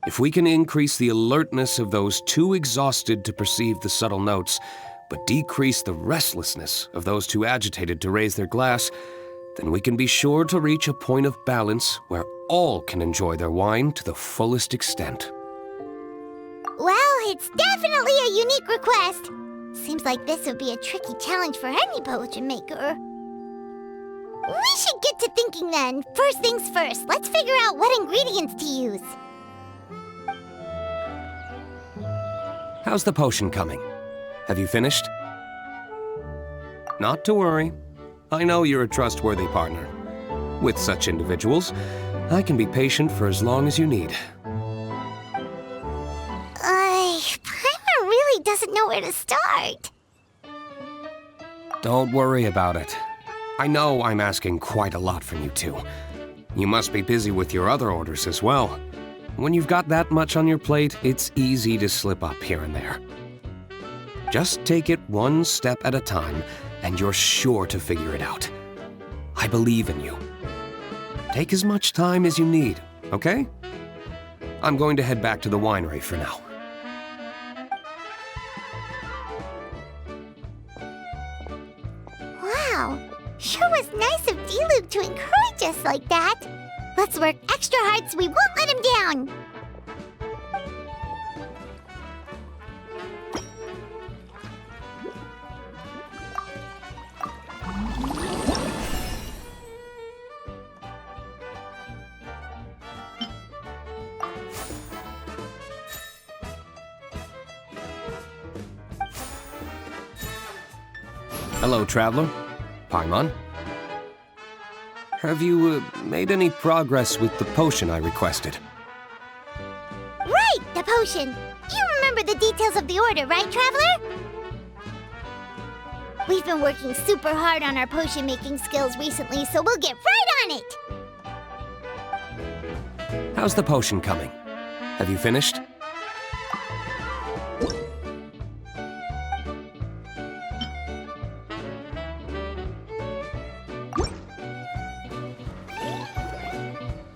If we can increase the alertness of those too exhausted to perceive the subtle notes, but decrease the restlessness of those too agitated to raise their glass, then we can be sure to reach a point of balance where all can enjoy their wine to the fullest extent. Well, it's definitely a unique request. Seems like this would be a tricky challenge for any potion maker. We should get to thinking then. First things first, let's figure out what ingredients to use. How's the potion coming? Have you finished? Not to worry. I know you're a trustworthy partner. With such individuals, I can be patient for as long as you need. Paimon really doesn't know where to start. Don't worry about it. I know I'm asking quite a lot from you two. You must be busy with your other orders as well. When you've got that much on your plate, it's easy to slip up here and there. Just take it one step at a time, and you're sure to figure it out. I believe in you. Take as much time as you need, okay? I'm going to head back to the winery for now. Wow, sure was nice of Diluc to encourage us like that. Let's work extra hard so we won't let him down. Hello, traveler. Paimon. Have you made any progress with the potion I requested? Right! potion. You remember the details of the order, right, Traveler? We've been working super hard on our potion-making skills recently, so we'll get right on it! How's the potion coming? Have you finished?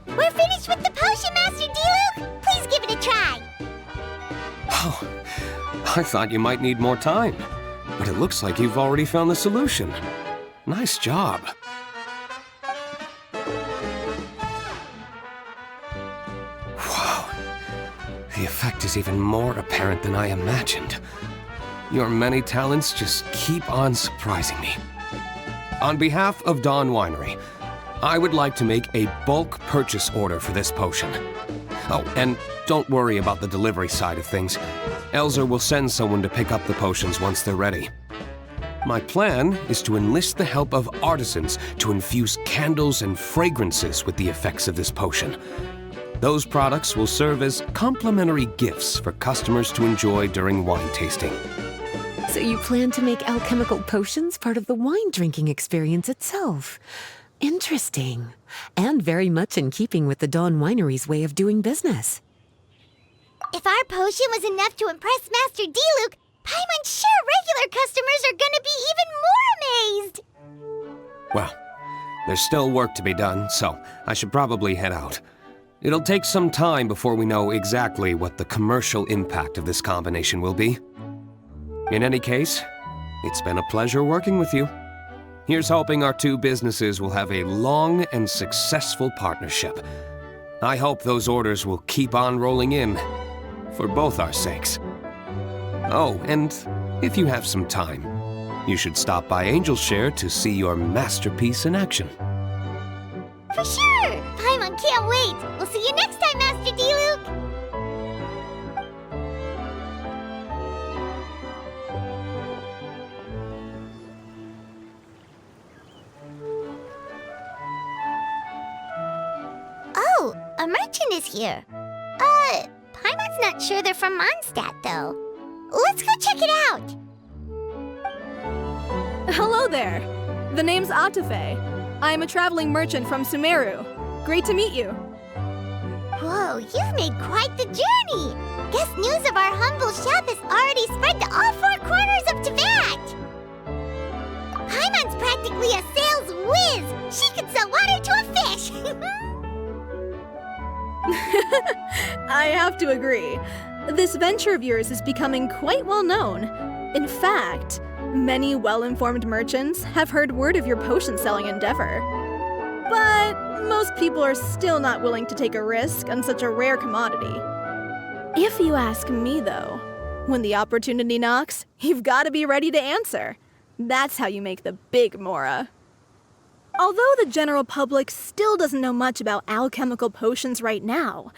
We're finished with the potion, Master Diluc! Please give it a try! Oh, I thought you might need more time. But it looks like you've already found the solution. Nice job. Wow. The effect is even more apparent than I imagined. Your many talents just keep on surprising me. On behalf of Dawn Winery, I would like to make a bulk purchase order for this potion. Oh, and don't worry about the delivery side of things. Elzer will send someone to pick up the potions once they're ready. My plan is to enlist the help of artisans to infuse candles and fragrances with the effects of this potion. Those products will serve as complimentary gifts for customers to enjoy during wine tasting. So you plan to make alchemical potions part of the wine drinking experience itself. Interesting. And very much in keeping with the Dawn Winery's way of doing business. If our potion was enough to impress Master Diluc, Paimon's sure regular customers are gonna be even more amazed! Well, there's still work to be done, so I should probably head out. It'll take some time before we know exactly what the commercial impact of this combination will be. In any case, it's been a pleasure working with you. Here's hoping our two businesses will have a long and successful partnership. I hope those orders will keep on rolling in, for both our sakes. Oh, and if you have some time, you should stop by Angel's Share to see your masterpiece in action. For sure! Paimon can't wait! We'll see you next time, Master Diluc! Oh, a merchant is here. Paimon's not sure they're from Mondstadt, though. Let's go check it out! Hello there. The name's Atafe. I am a traveling merchant from Sumeru. Great to meet you. Whoa, you've made quite the journey! Guess news of our humble shop has already spread to all four corners of Teyvat! Paimon's practically a sales whiz! She could sell water to a fish! I have to agree. This venture of yours is becoming quite well known. In fact, many well-informed merchants have heard word of your potion-selling endeavor. But most people are still not willing to take a risk on such a rare commodity. If you ask me, though, when the opportunity knocks, you've got to be ready to answer. That's how you make the big mora. Although the general public still doesn't know much about alchemical potions right now,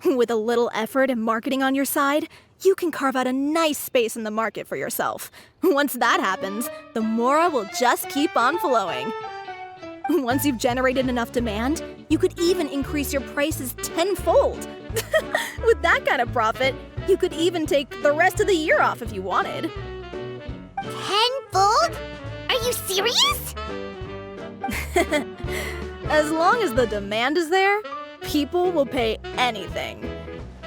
with a little effort and marketing on your side, you can carve out a nice space in the market for yourself. Once that happens, the mora will just keep on flowing. Once you've generated enough demand, you could even increase your prices tenfold. With that kind of profit, you could even take the rest of the year off if you wanted. Tenfold? Are you serious? As long as the demand is there, people will pay anything.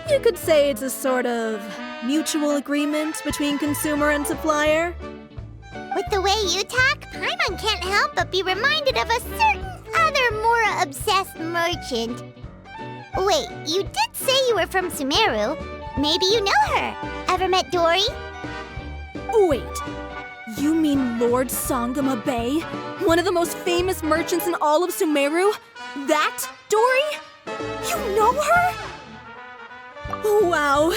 You could say it's a sort of mutual agreement between consumer and supplier. With the way you talk, Paimon can't help but be reminded of a certain other Mora-obsessed merchant. Wait, you did say you were from Sumeru. Maybe you know her. Ever met Dory? Wait, you mean Lord Sangama Bay? One of the most famous merchants in all of Sumeru? That Dory? You know her? Wow.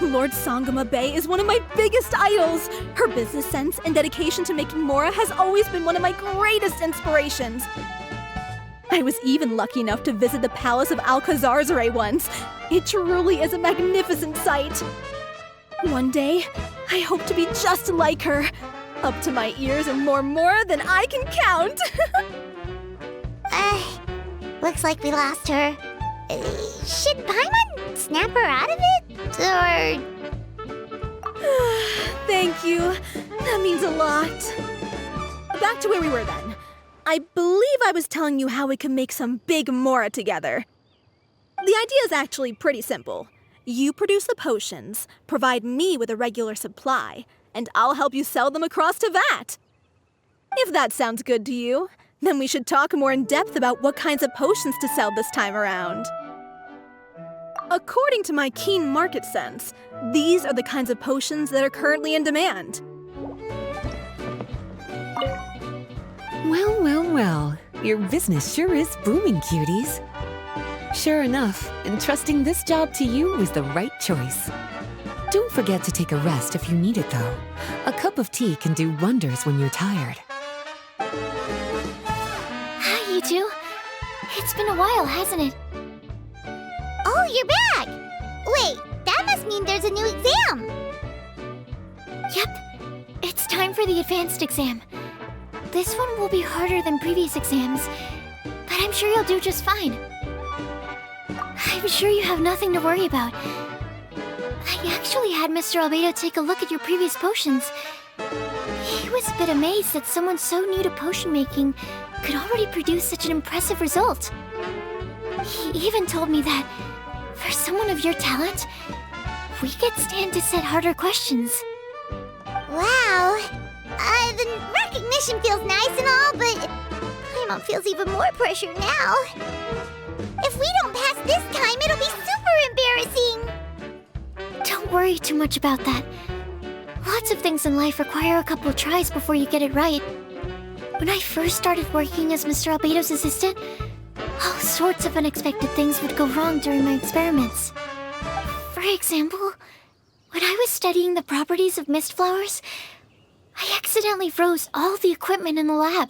Lord Sangama Bay is one of my biggest idols. Her business sense and dedication to making mora has always been one of my greatest inspirations. I was even lucky enough to visit the Palace of Alcazarzare once. It truly is a magnificent sight. One day, I hope to be just like her. Up to my ears in more mora than I can count. Looks like we lost her. Should Paimon snap her out of it? Or... Thank you. That means a lot. Back to where we were then. I believe I was telling you how we could make some big Mora together. The idea is actually pretty simple. You produce the potions, provide me with a regular supply, and I'll help you sell them across to VAT. If that sounds good to you, then we should talk more in depth about what kinds of potions to sell this time around. According to my keen market sense, these are the kinds of potions that are currently in demand. Well, well, well. Your business sure is booming, cuties. Sure enough, entrusting this job to you was the right choice. Don't forget to take a rest if you need it, though. A cup of tea can do wonders when you're tired. Hi, you two. It's been a while, hasn't it? Oh, you're back! Wait, that must mean there's a new exam! Yep. It's time for the advanced exam. This one will be harder than previous exams, but I'm sure you'll do just fine. I'm sure you have nothing to worry about. I actually had Mr. Albedo take a look at your previous potions. He was a bit amazed that someone so new to potion making could already produce such an impressive result. He even told me that, for someone of your talent, we could stand to set harder questions. Wow. The recognition feels nice and all, but Paimon feels even more pressure now. If we don't pass this time, it'll be super embarrassing. Don't worry too much about that. Lots of things in life require a couple of tries before you get it right. When I first started working as Mr. Albedo's assistant, all sorts of unexpected things would go wrong during my experiments. For example, when I was studying the properties of mist flowers, I accidentally froze all the equipment in the lab.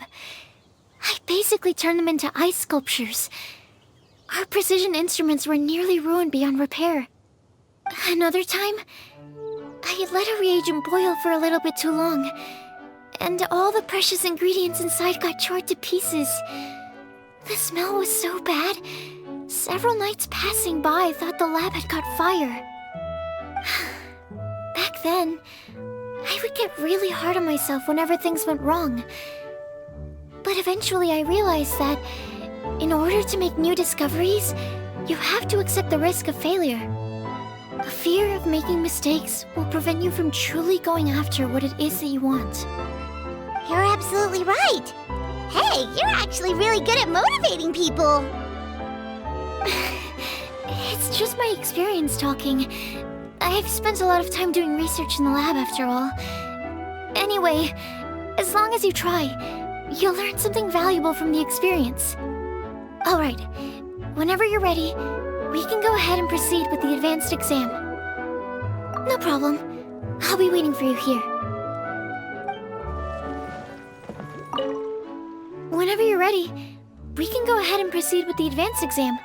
I basically turned them into ice sculptures. Our precision instruments were nearly ruined beyond repair. Another time, I let a reagent boil for a little bit too long, and all the precious ingredients inside got charred to pieces. The smell was so bad, several nights passing by thought the lab had caught fire. Back then, I would get really hard on myself whenever things went wrong. But eventually I realized that, in order to make new discoveries, you have to accept the risk of failure. A fear of making mistakes will prevent you from truly going after what it is that you want. You're absolutely right. Hey, you're actually really good at motivating people. It's just my experience talking. I've spent a lot of time doing research in the lab after all. Anyway, as long as you try, you'll learn something valuable from the experience. Alright, whenever you're ready, we can go ahead and proceed with the advanced exam. No problem. I'll be waiting for you here. Whenever you're ready, we can go ahead and proceed with the advanced exam.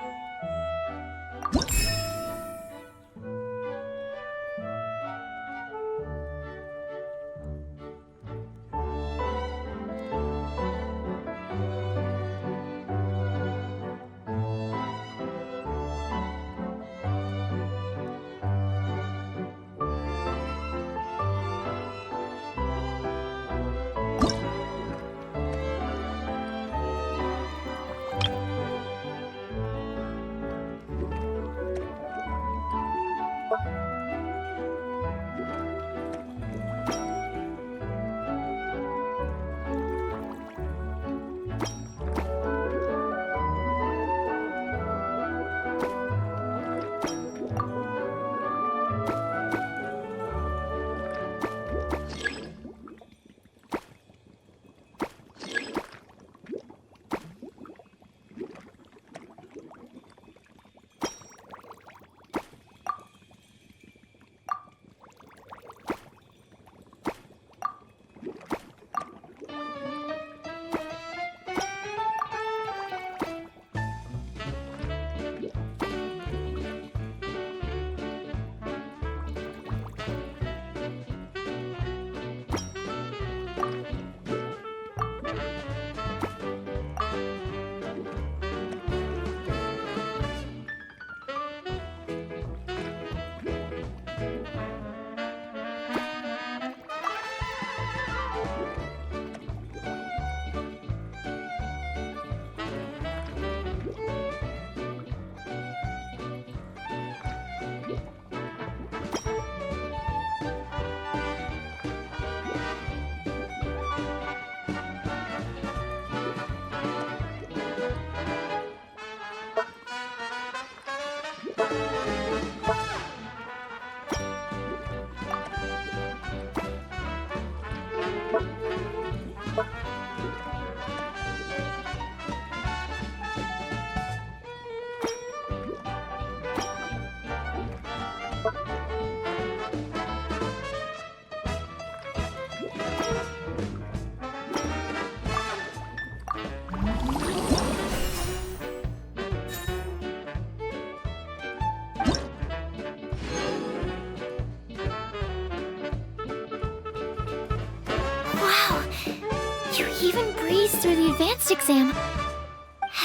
advanced exam.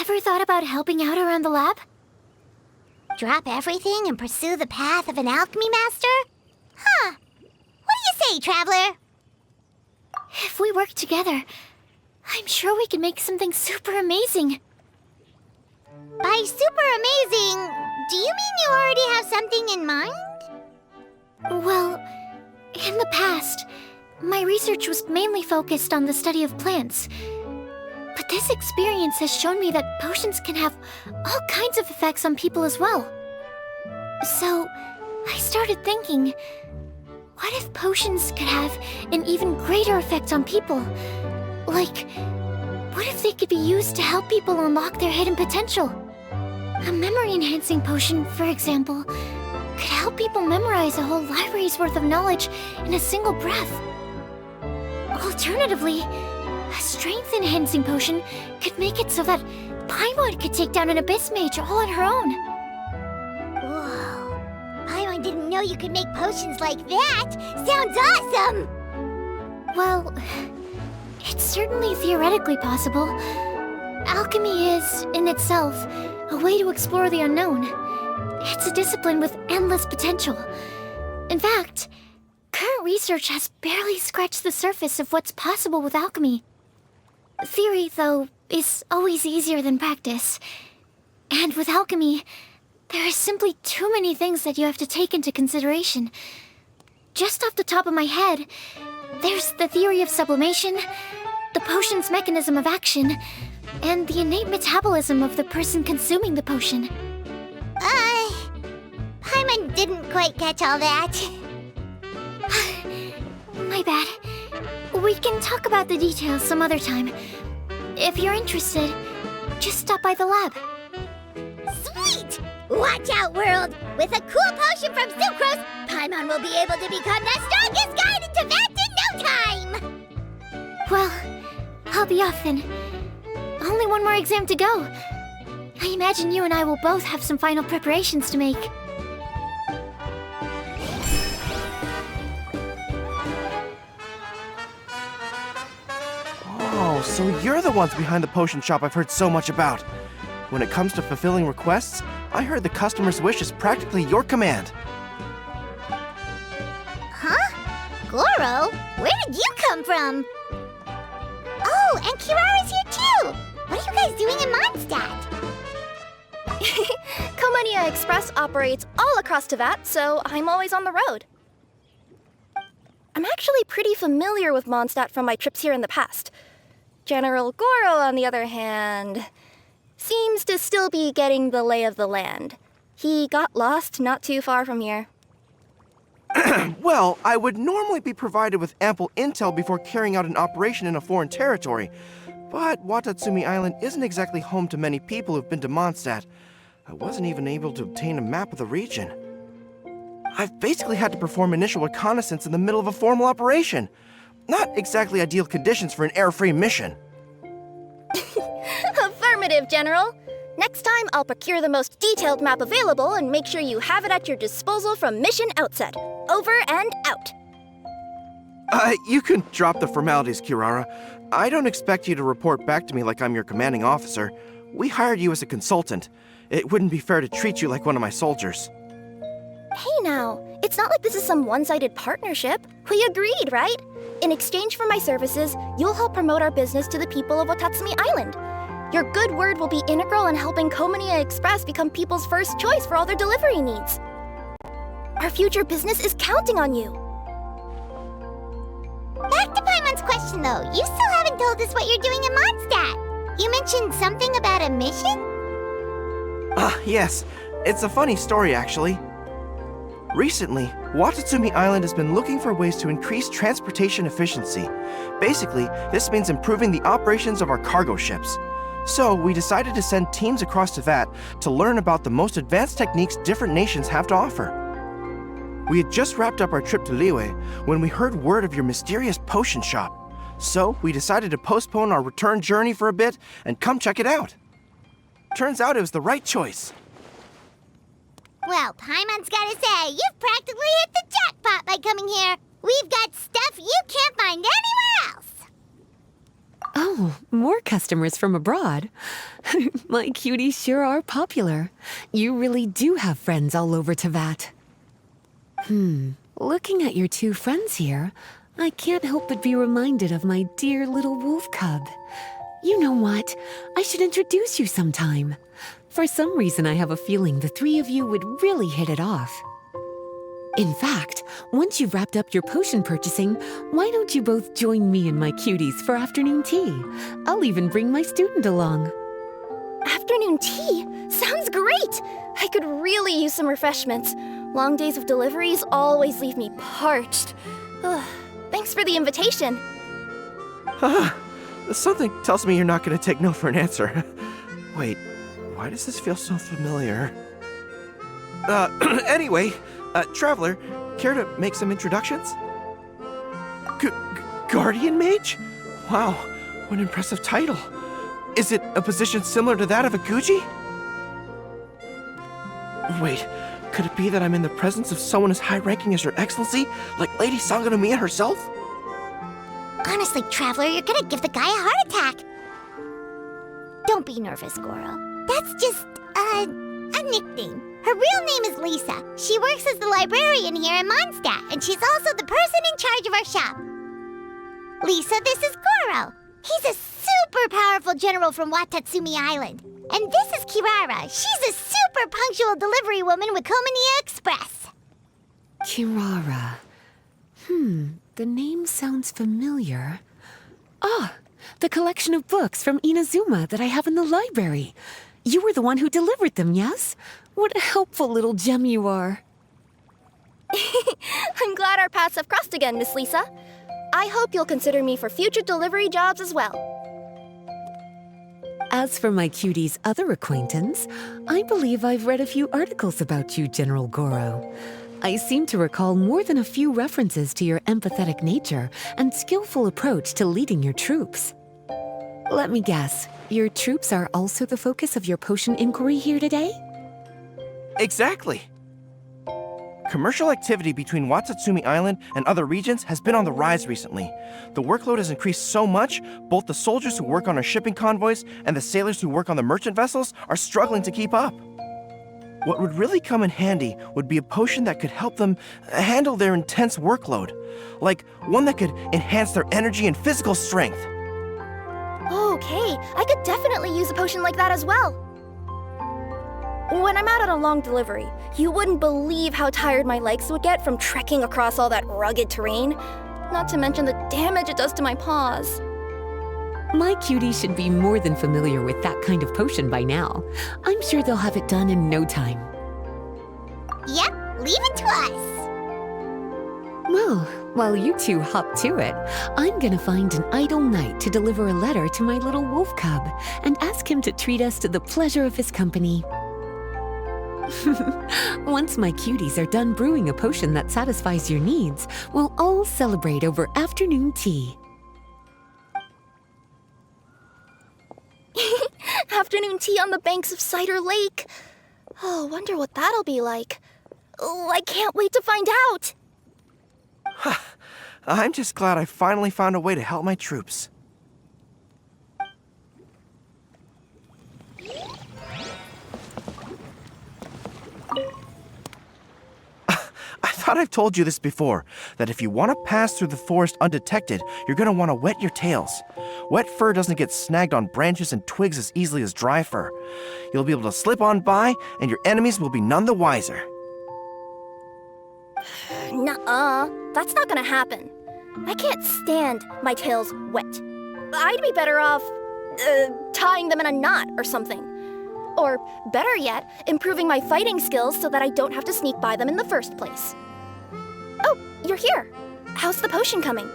Ever thought about helping out around the lab? Drop everything and pursue the path of an alchemy master? Huh. What do you say, Traveler? If we work together, I'm sure we can make something super amazing. By super amazing, do you mean you already have something in mind? Well, in the past, my research was mainly focused on the study of plants. But this experience has shown me that potions can have all kinds of effects on people as well. So, I started thinking, what if potions could have an even greater effect on people? Like, what if they could be used to help people unlock their hidden potential? A memory-enhancing potion, for example, could help people memorize a whole library's worth of knowledge in a single breath. Alternatively, a strength-enhancing potion could make it so that Paimon could take down an Abyss Mage all on her own. Whoa. Paimon didn't know you could make potions like that! Sounds awesome! Well, it's certainly theoretically possible. Alchemy is, in itself, a way to explore the unknown. It's a discipline with endless potential. In fact, current research has barely scratched the surface of what's possible with alchemy. Theory, though, is always easier than practice. And with alchemy, there are simply too many things that you have to take into consideration. Just off the top of my head, there's the theory of sublimation, the potion's mechanism of action, and the innate metabolism of the person consuming the potion. Paimon didn't quite catch all that. My bad. We can talk about the details some other time. If you're interested, just stop by the lab. Sweet! Watch out, world! With a cool potion from SUCROSE, Paimon will be able to become the strongest guide into VENT in no time! Well, I'll be off then. Only one more exam to go. I imagine you and I will both have some final preparations to make. Oh, so you're the ones behind the potion shop I've heard so much about. When it comes to fulfilling requests, I heard the customer's wish is practically your command. Huh? Goro? Where did you come from? Oh, and Kirara's here too! What are you guys doing in Mondstadt? Comania Express operates all across Teyvat, so I'm always on the road. I'm actually pretty familiar with Mondstadt from my trips here in the past. General Goro, on the other hand, seems to still be getting the lay of the land. He got lost not too far from here. Well, I would normally be provided with ample intel before carrying out an operation in a foreign territory, but Watatsumi Island isn't exactly home to many people who've been to Mondstadt. I wasn't even able to obtain a map of the region. I've basically had to perform initial reconnaissance in the middle of a formal operation. Not exactly ideal conditions for an air-free mission. Affirmative, General. Next time, I'll procure the most detailed map available and make sure you have it at your disposal from mission outset. Over and out. You can drop the formalities, Kirara. I don't expect you to report back to me like I'm your commanding officer. We hired you as a consultant. It wouldn't be fair to treat you like one of my soldiers. Hey now, it's not like this is some one-sided partnership. We agreed, right? In exchange for my services, you'll help promote our business to the people of Watatsumi Island. Your good word will be integral in helping Comania Express become people's first choice for all their delivery needs. Our future business is counting on you. Back to Paimon's question though, you still haven't told us what you're doing in Mondstadt. You mentioned something about a mission? Yes. It's a funny story, actually. Recently, Watatsumi Island has been looking for ways to increase transportation efficiency. Basically, this means improving the operations of our cargo ships. So, we decided to send teams across Teyvat to learn about the most advanced techniques different nations have to offer. We had just wrapped up our trip to Liyue when we heard word of your mysterious potion shop. So, we decided to postpone our return journey for a bit and come check it out. Turns out it was the right choice. Well, Paimon's gotta say, you've practically hit the jackpot by coming here. We've got stuff you can't find anywhere else. Oh, more customers from abroad. My cuties sure are popular. You really do have friends all over Teyvat. Looking at your two friends here, I can't help but be reminded of my dear little wolf cub. You know what? I should introduce you sometime. For some reason, I have a feeling the three of you would really hit it off. In fact, once you've wrapped up your potion purchasing, why don't you both join me and my cuties for afternoon tea? I'll even bring my student along. Afternoon tea? Sounds great! I could really use some refreshments. Long days of deliveries always leave me parched. Ugh, thanks for the invitation. Something tells me you're not going to take no for an answer. Wait, why does this feel so familiar? Anyway, Traveler, care to make some introductions? Guardian Mage? Wow, what an impressive title. Is it a position similar to that of a Guji? Wait, could it be that I'm in the presence of someone as high-ranking as Your Excellency, like Lady Sangonomiya herself? Honestly, Traveler, you're gonna give the guy a heart attack. Don't be nervous, Gorou. That's just, a nickname. Her real name is Lisa. She works as the librarian here in Mondstadt, and she's also the person in charge of our shop. Lisa, this is Gorou. He's a super powerful general from Watatsumi Island. And this is Kirara. She's a super punctual delivery woman with Komania Express. Kirara. The name sounds familiar. Ah, the collection of books from Inazuma that I have in the library. You were the one who delivered them, yes? What a helpful little gem you are. I'm glad our paths have crossed again, Miss Lisa. I hope you'll consider me for future delivery jobs as well. As for my cutie's other acquaintance, I believe I've read a few articles about you, General Gorou. I seem to recall more than a few references to your empathetic nature and skillful approach to leading your troops. Let me guess, your troops are also the focus of your potion inquiry here today? Exactly. Commercial activity between Watatsumi Island and other regions has been on the rise recently. The workload has increased so much, both the soldiers who work on our shipping convoys and the sailors who work on the merchant vessels are struggling to keep up. What would really come in handy would be a potion that could help them handle their intense workload, like one that could enhance their energy and physical strength. Okay, I could definitely use a potion like that as well. When I'm out on a long delivery, you wouldn't believe how tired my legs would get from trekking across all that rugged terrain. Not to mention the damage it does to my paws. My cutie should be more than familiar with that kind of potion by now. I'm sure they'll have it done in no time. Yep, leave it to us. Well, while you two hop to it, I'm gonna find an idle knight to deliver a letter to my little wolf cub and ask him to treat us to the pleasure of his company. Once my cuties are done brewing a potion that satisfies your needs, we'll all celebrate over afternoon tea. Afternoon tea on the banks of Cider Lake. Oh, wonder what that'll be like. Oh, I can't wait to find out. I'm just glad I finally found a way to help my troops. I thought I've told you this before, that if you want to pass through the forest undetected, you're going to want to wet your tails. Wet fur doesn't get snagged on branches and twigs as easily as dry fur. You'll be able to slip on by, and your enemies will be none the wiser. Nuh-uh, that's not gonna happen. I can't stand my tails wet. I'd be better off, tying them in a knot or something. Or, better yet, improving my fighting skills so that I don't have to sneak by them in the first place. Oh, you're here. How's the potion coming?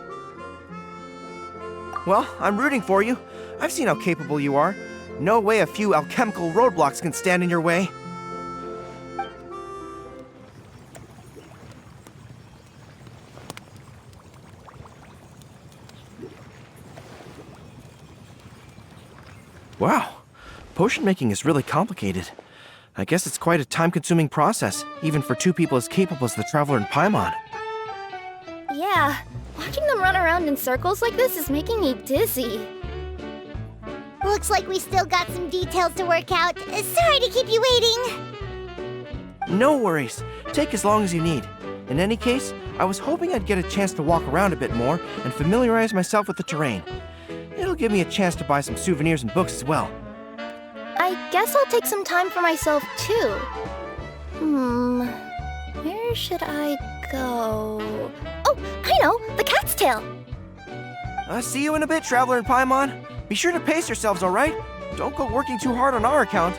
Well, I'm rooting for you. I've seen how capable you are. No way a few alchemical roadblocks can stand in your way. Wow, potion making is really complicated. I guess it's quite a time-consuming process, even for two people as capable as the Traveler and Paimon. Yeah, watching them run around in circles like this is making me dizzy. Looks like we still got some details to work out. Sorry to keep you waiting. No worries. Take as long as you need. In any case, I was hoping I'd get a chance to walk around a bit more and familiarize myself with the terrain. It'll give me a chance to buy some souvenirs and books as well. I guess I'll take some time for myself, too. Where should I go? Oh, I know! The cat's tail! See you in a bit, Traveler and Paimon. Be sure to pace yourselves, alright? Don't go working too hard on our account.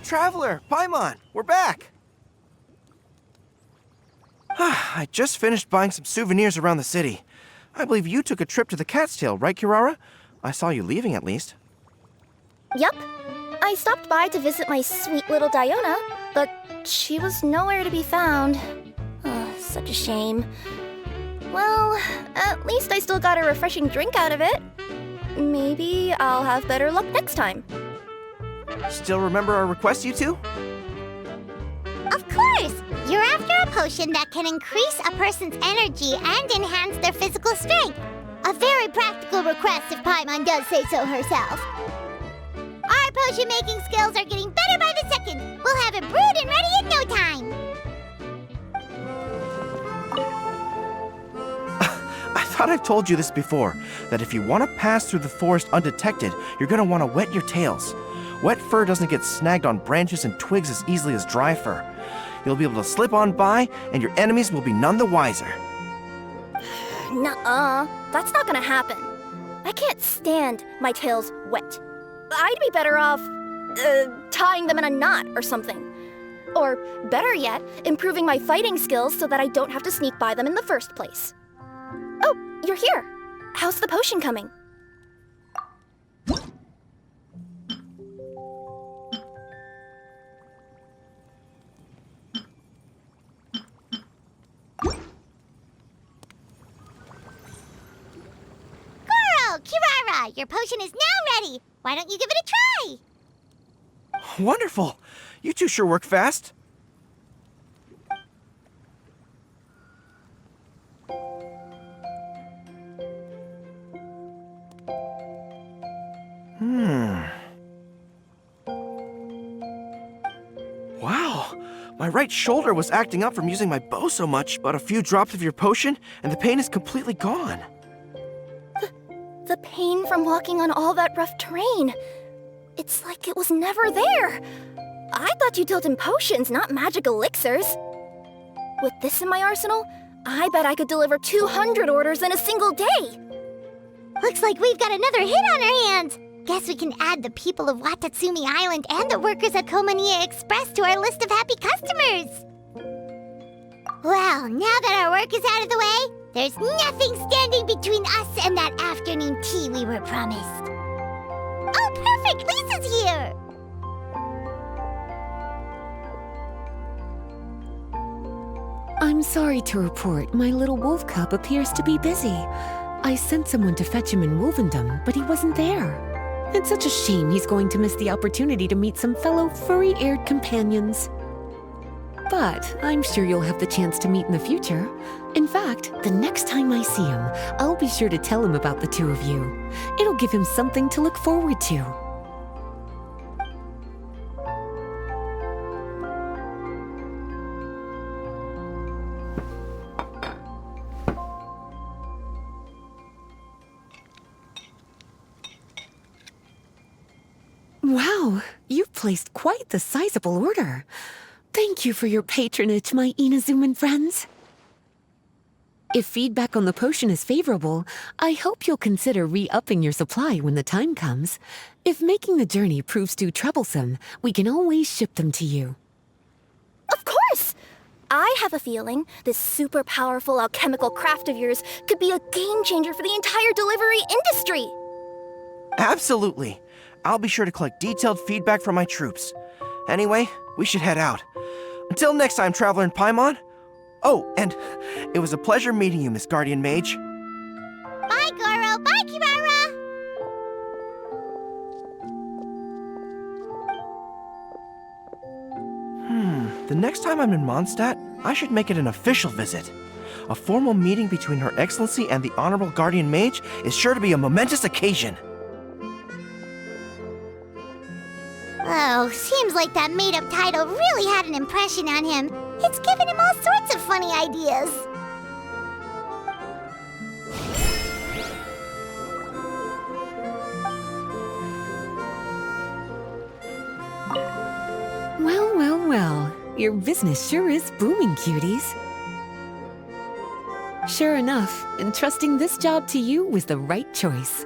Traveler, Paimon, we're back! I just finished buying some souvenirs around the city. I believe you took a trip to the Cat's Tail, right, Kirara? I saw you leaving, at least. Yup. I stopped by to visit my sweet little Diona, but she was nowhere to be found. Such a shame. Well, at least I still got a refreshing drink out of it. Maybe I'll have better luck next time. Still remember our request, you two? Of course! You're after a potion that can increase a person's energy and enhance their physical strength. A very practical request if Paimon does say so herself. Our potion-making skills are getting better by the second. We'll have it brewed and ready in no time. I thought I've told you this before, that if you want to pass through the forest undetected, you're going to want to wet your tails. Wet fur doesn't get snagged on branches and twigs as easily as dry fur. You'll be able to slip on by, and your enemies will be none the wiser. Nuh-uh. That's not gonna happen. I can't stand my tails wet. I'd be better off, tying them in a knot or something. Or, better yet, improving my fighting skills so that I don't have to sneak by them in the first place. Oh, you're here. How's the potion coming? Kirara, your potion is now ready. Why don't you give it a try? Wonderful. You two sure work fast. Wow. My right shoulder was acting up from using my bow so much, but a few drops of your potion, and the pain is completely gone. The pain from walking on all that rough terrain. It's like it was never there. I thought you dealt in potions, not magic elixirs. With this in my arsenal, I bet I could deliver 200 orders in a single day. Looks like we've got another hit on our hands. Guess we can add the people of Watatsumi Island and the workers at Komaniya Express to our list of happy customers. Well, now that our work is out of the way, there's nothing standing between us and that afternoon tea we were promised. Oh, perfect! Lisa's here! I'm sorry to report, my little wolf cub appears to be busy. I sent someone to fetch him in Wolvendom, but he wasn't there. It's such a shame he's going to miss the opportunity to meet some fellow furry-eared companions. But I'm sure you'll have the chance to meet in the future. In fact, the next time I see him, I'll be sure to tell him about the two of you. It'll give him something to look forward to. Wow, you've placed quite the sizable order. Thank you for your patronage, my Inazuman friends. If feedback on the potion is favorable, I hope you'll consider re-upping your supply when the time comes. If making the journey proves too troublesome, we can always ship them to you. Of course! I have a feeling this super powerful alchemical craft of yours could be a game changer for the entire delivery industry. Absolutely. I'll be sure to collect detailed feedback from my troops. Anyway, we should head out. Until next time, Traveler in Paimon. Oh, and it was a pleasure meeting you, Miss Guardian Mage. Bye, Goro! Bye, Kirara! The next time I'm in Mondstadt, I should make it an official visit. A formal meeting between Her Excellency and the Honorable Guardian Mage is sure to be a momentous occasion. Oh, seems like that made-up title really had an impression on him. It's given him all sorts of funny ideas. Well, well, well. Your business sure is booming, cuties. Sure enough, entrusting this job to you was the right choice.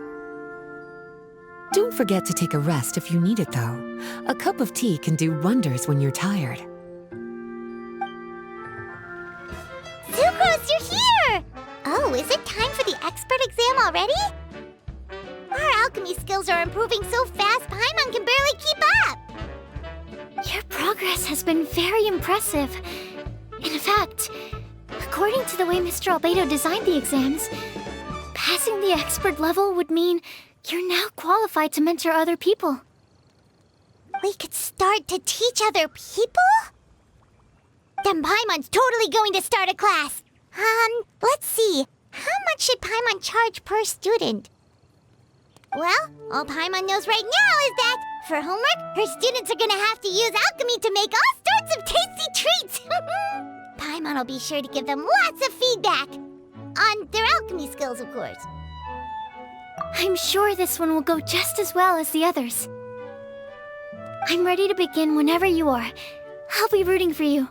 Don't forget to take a rest if you need it, though. A cup of tea can do wonders when you're tired. SUCROSE, you're here! Oh, is it time for the expert exam already? Our alchemy skills are improving so fast, Paimon can barely keep up! Your progress has been very impressive. In fact, according to the way Mr. Albedo designed the exams, passing the expert level would mean you're now qualified to mentor other people. We could start to teach other people? Then Paimon's totally going to start a class. Let's see. How much should Paimon charge per student? Well, all Paimon knows right now is that, for homework, her students are gonna have to use alchemy to make all sorts of tasty treats. Paimon will be sure to give them lots of feedback. On their alchemy skills, of course. I'm sure this one will go just as well as the others. I'm ready to begin whenever you are. I'll be rooting for you.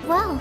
Well,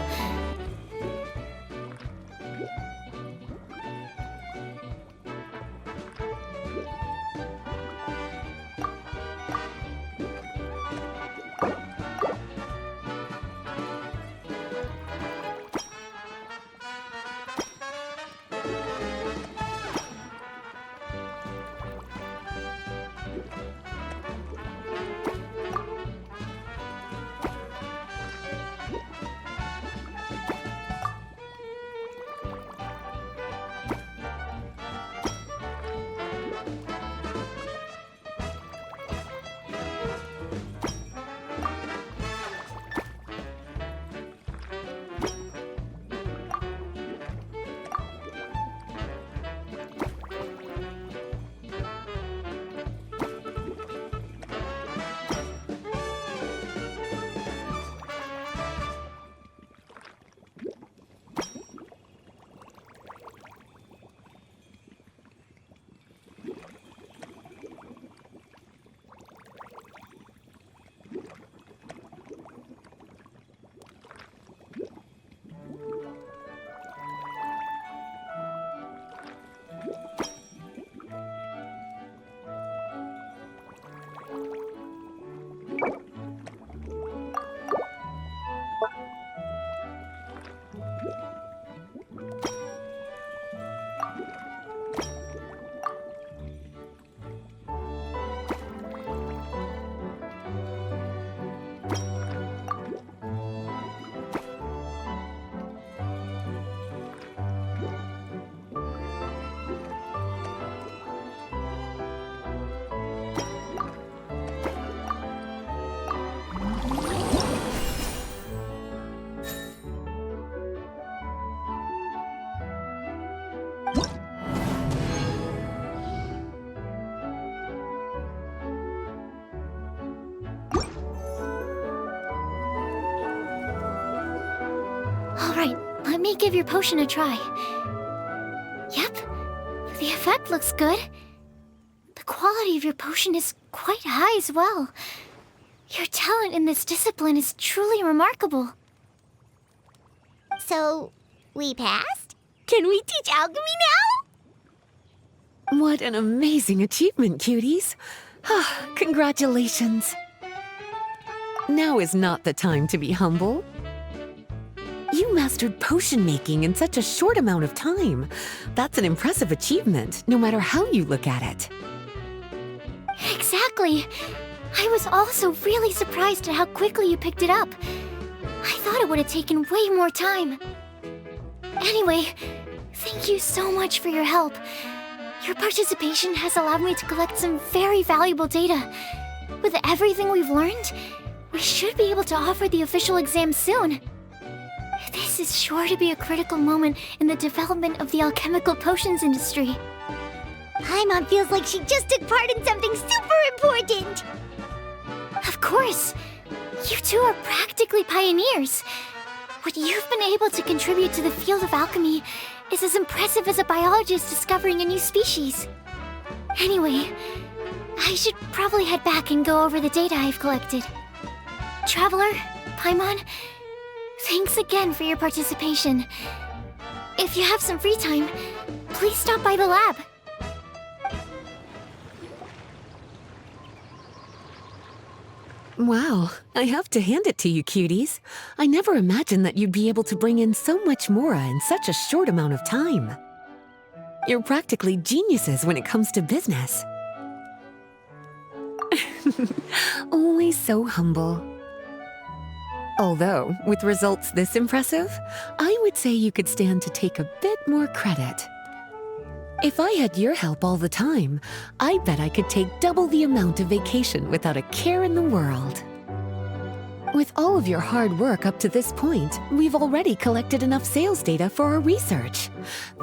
let me give your potion a try. Yep, the effect looks good. The quality of your potion is quite high as well. Your talent in this discipline is truly remarkable. So, we passed? Can we teach alchemy now? What an amazing achievement, cuties. Congratulations. Now is not the time to be humble. You mastered potion making in such a short amount of time. That's an impressive achievement, no matter how you look at it. Exactly. I was also really surprised at how quickly you picked it up. I thought it would have taken way more time. Anyway, thank you so much for your help. Your participation has allowed me to collect some very valuable data. With everything we've learned, we should be able to offer the official exam soon. This is sure to be a critical moment in the development of the alchemical potions industry. Paimon feels like she just took part in something super important! Of course! You two are practically pioneers. What you've been able to contribute to the field of alchemy is as impressive as a biologist discovering a new species. Anyway, I should probably head back and go over the data I've collected. Traveler, Paimon, thanks again for your participation. If you have some free time, please stop by the lab. Wow, I have to hand it to you, cuties. I never imagined that you'd be able to bring in so much mora in such a short amount of time. You're practically geniuses when it comes to business. Always so humble. Although, with results this impressive, I would say you could stand to take a bit more credit. If I had your help all the time, I bet I could take double the amount of vacation without a care in the world. With all of your hard work up to this point, we've already collected enough sales data for our research.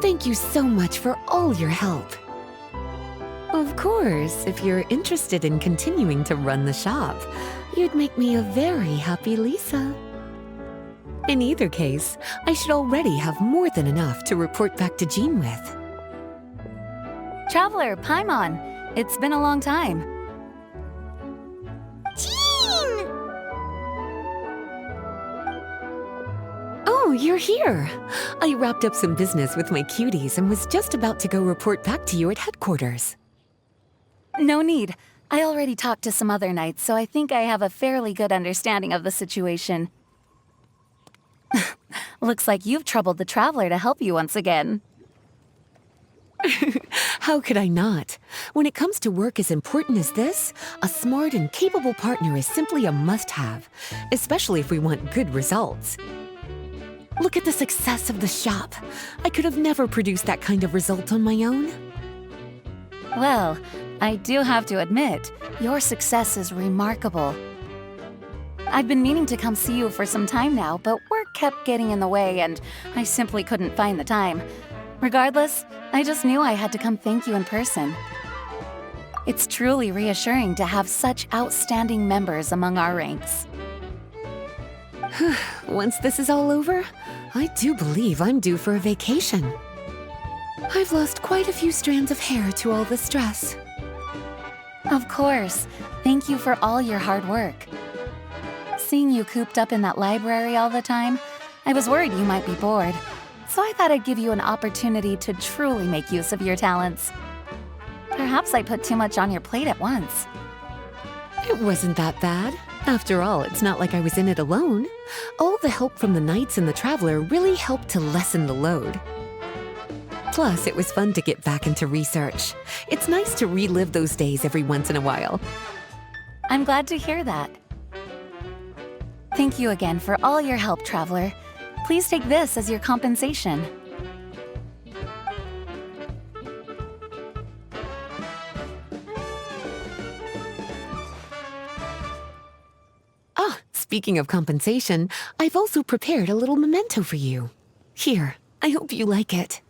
Thank you so much for all your help. Of course, if you're interested in continuing to run the shop, you'd make me a very happy Lisa. In either case, I should already have more than enough to report back to Jean with. Traveler, Paimon, it's been a long time. Jean! Oh, you're here. I wrapped up some business with my cuties and was just about to go report back to you at headquarters. No need. I already talked to some other knights, so I think I have a fairly good understanding of the situation. Looks like you've troubled the Traveler to help you once again. How could I not? When it comes to work as important as this, a smart and capable partner is simply a must-have, especially if we want good results. Look at the success of the shop. I could have never produced that kind of result on my own. Well, I do have to admit, your success is remarkable. I've been meaning to come see you for some time now, but work kept getting in the way and I simply couldn't find the time. Regardless, I just knew I had to come thank you in person. It's truly reassuring to have such outstanding members among our ranks. Once this is all over, I do believe I'm due for a vacation. I've lost quite a few strands of hair to all the stress. Of course. Thank you for all your hard work. Seeing you cooped up in that library all the time, I was worried you might be bored. So I thought I'd give you an opportunity to truly make use of your talents. Perhaps I put too much on your plate at once. It wasn't that bad. After all, it's not like I was in it alone. All the help from the Knights and the Traveler really helped to lessen the load. Plus, it was fun to get back into research. It's nice to relive those days every once in a while. I'm glad to hear that. Thank you again for all your help, Traveler. Please take this as your compensation. Ah, speaking of compensation, I've also prepared a little memento for you. Here, I hope you like it.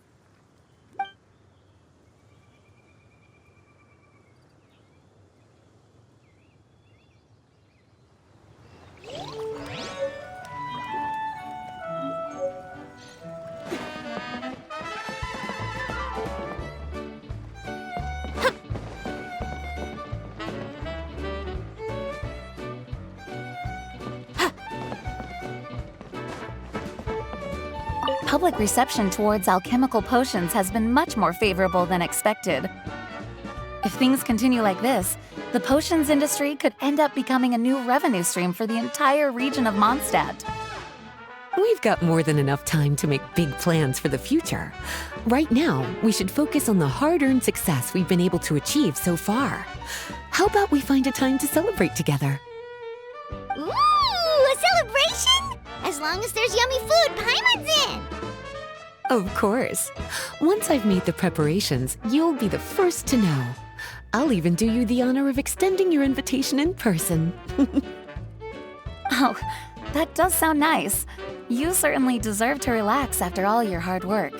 public reception towards alchemical potions has been much more favorable than expected. If things continue like this, the potions industry could end up becoming a new revenue stream for the entire region of Mondstadt. We've got more than enough time to make big plans for the future. Right now, we should focus on the hard-earned success we've been able to achieve so far. How about we find a time to celebrate together? Ooh, a celebration? As long as there's yummy food Paimon's in! Of course. Once I've made the preparations, you'll be the first to know. I'll even do you the honor of extending your invitation in person. Oh, that does sound nice. You certainly deserve to relax after all your hard work.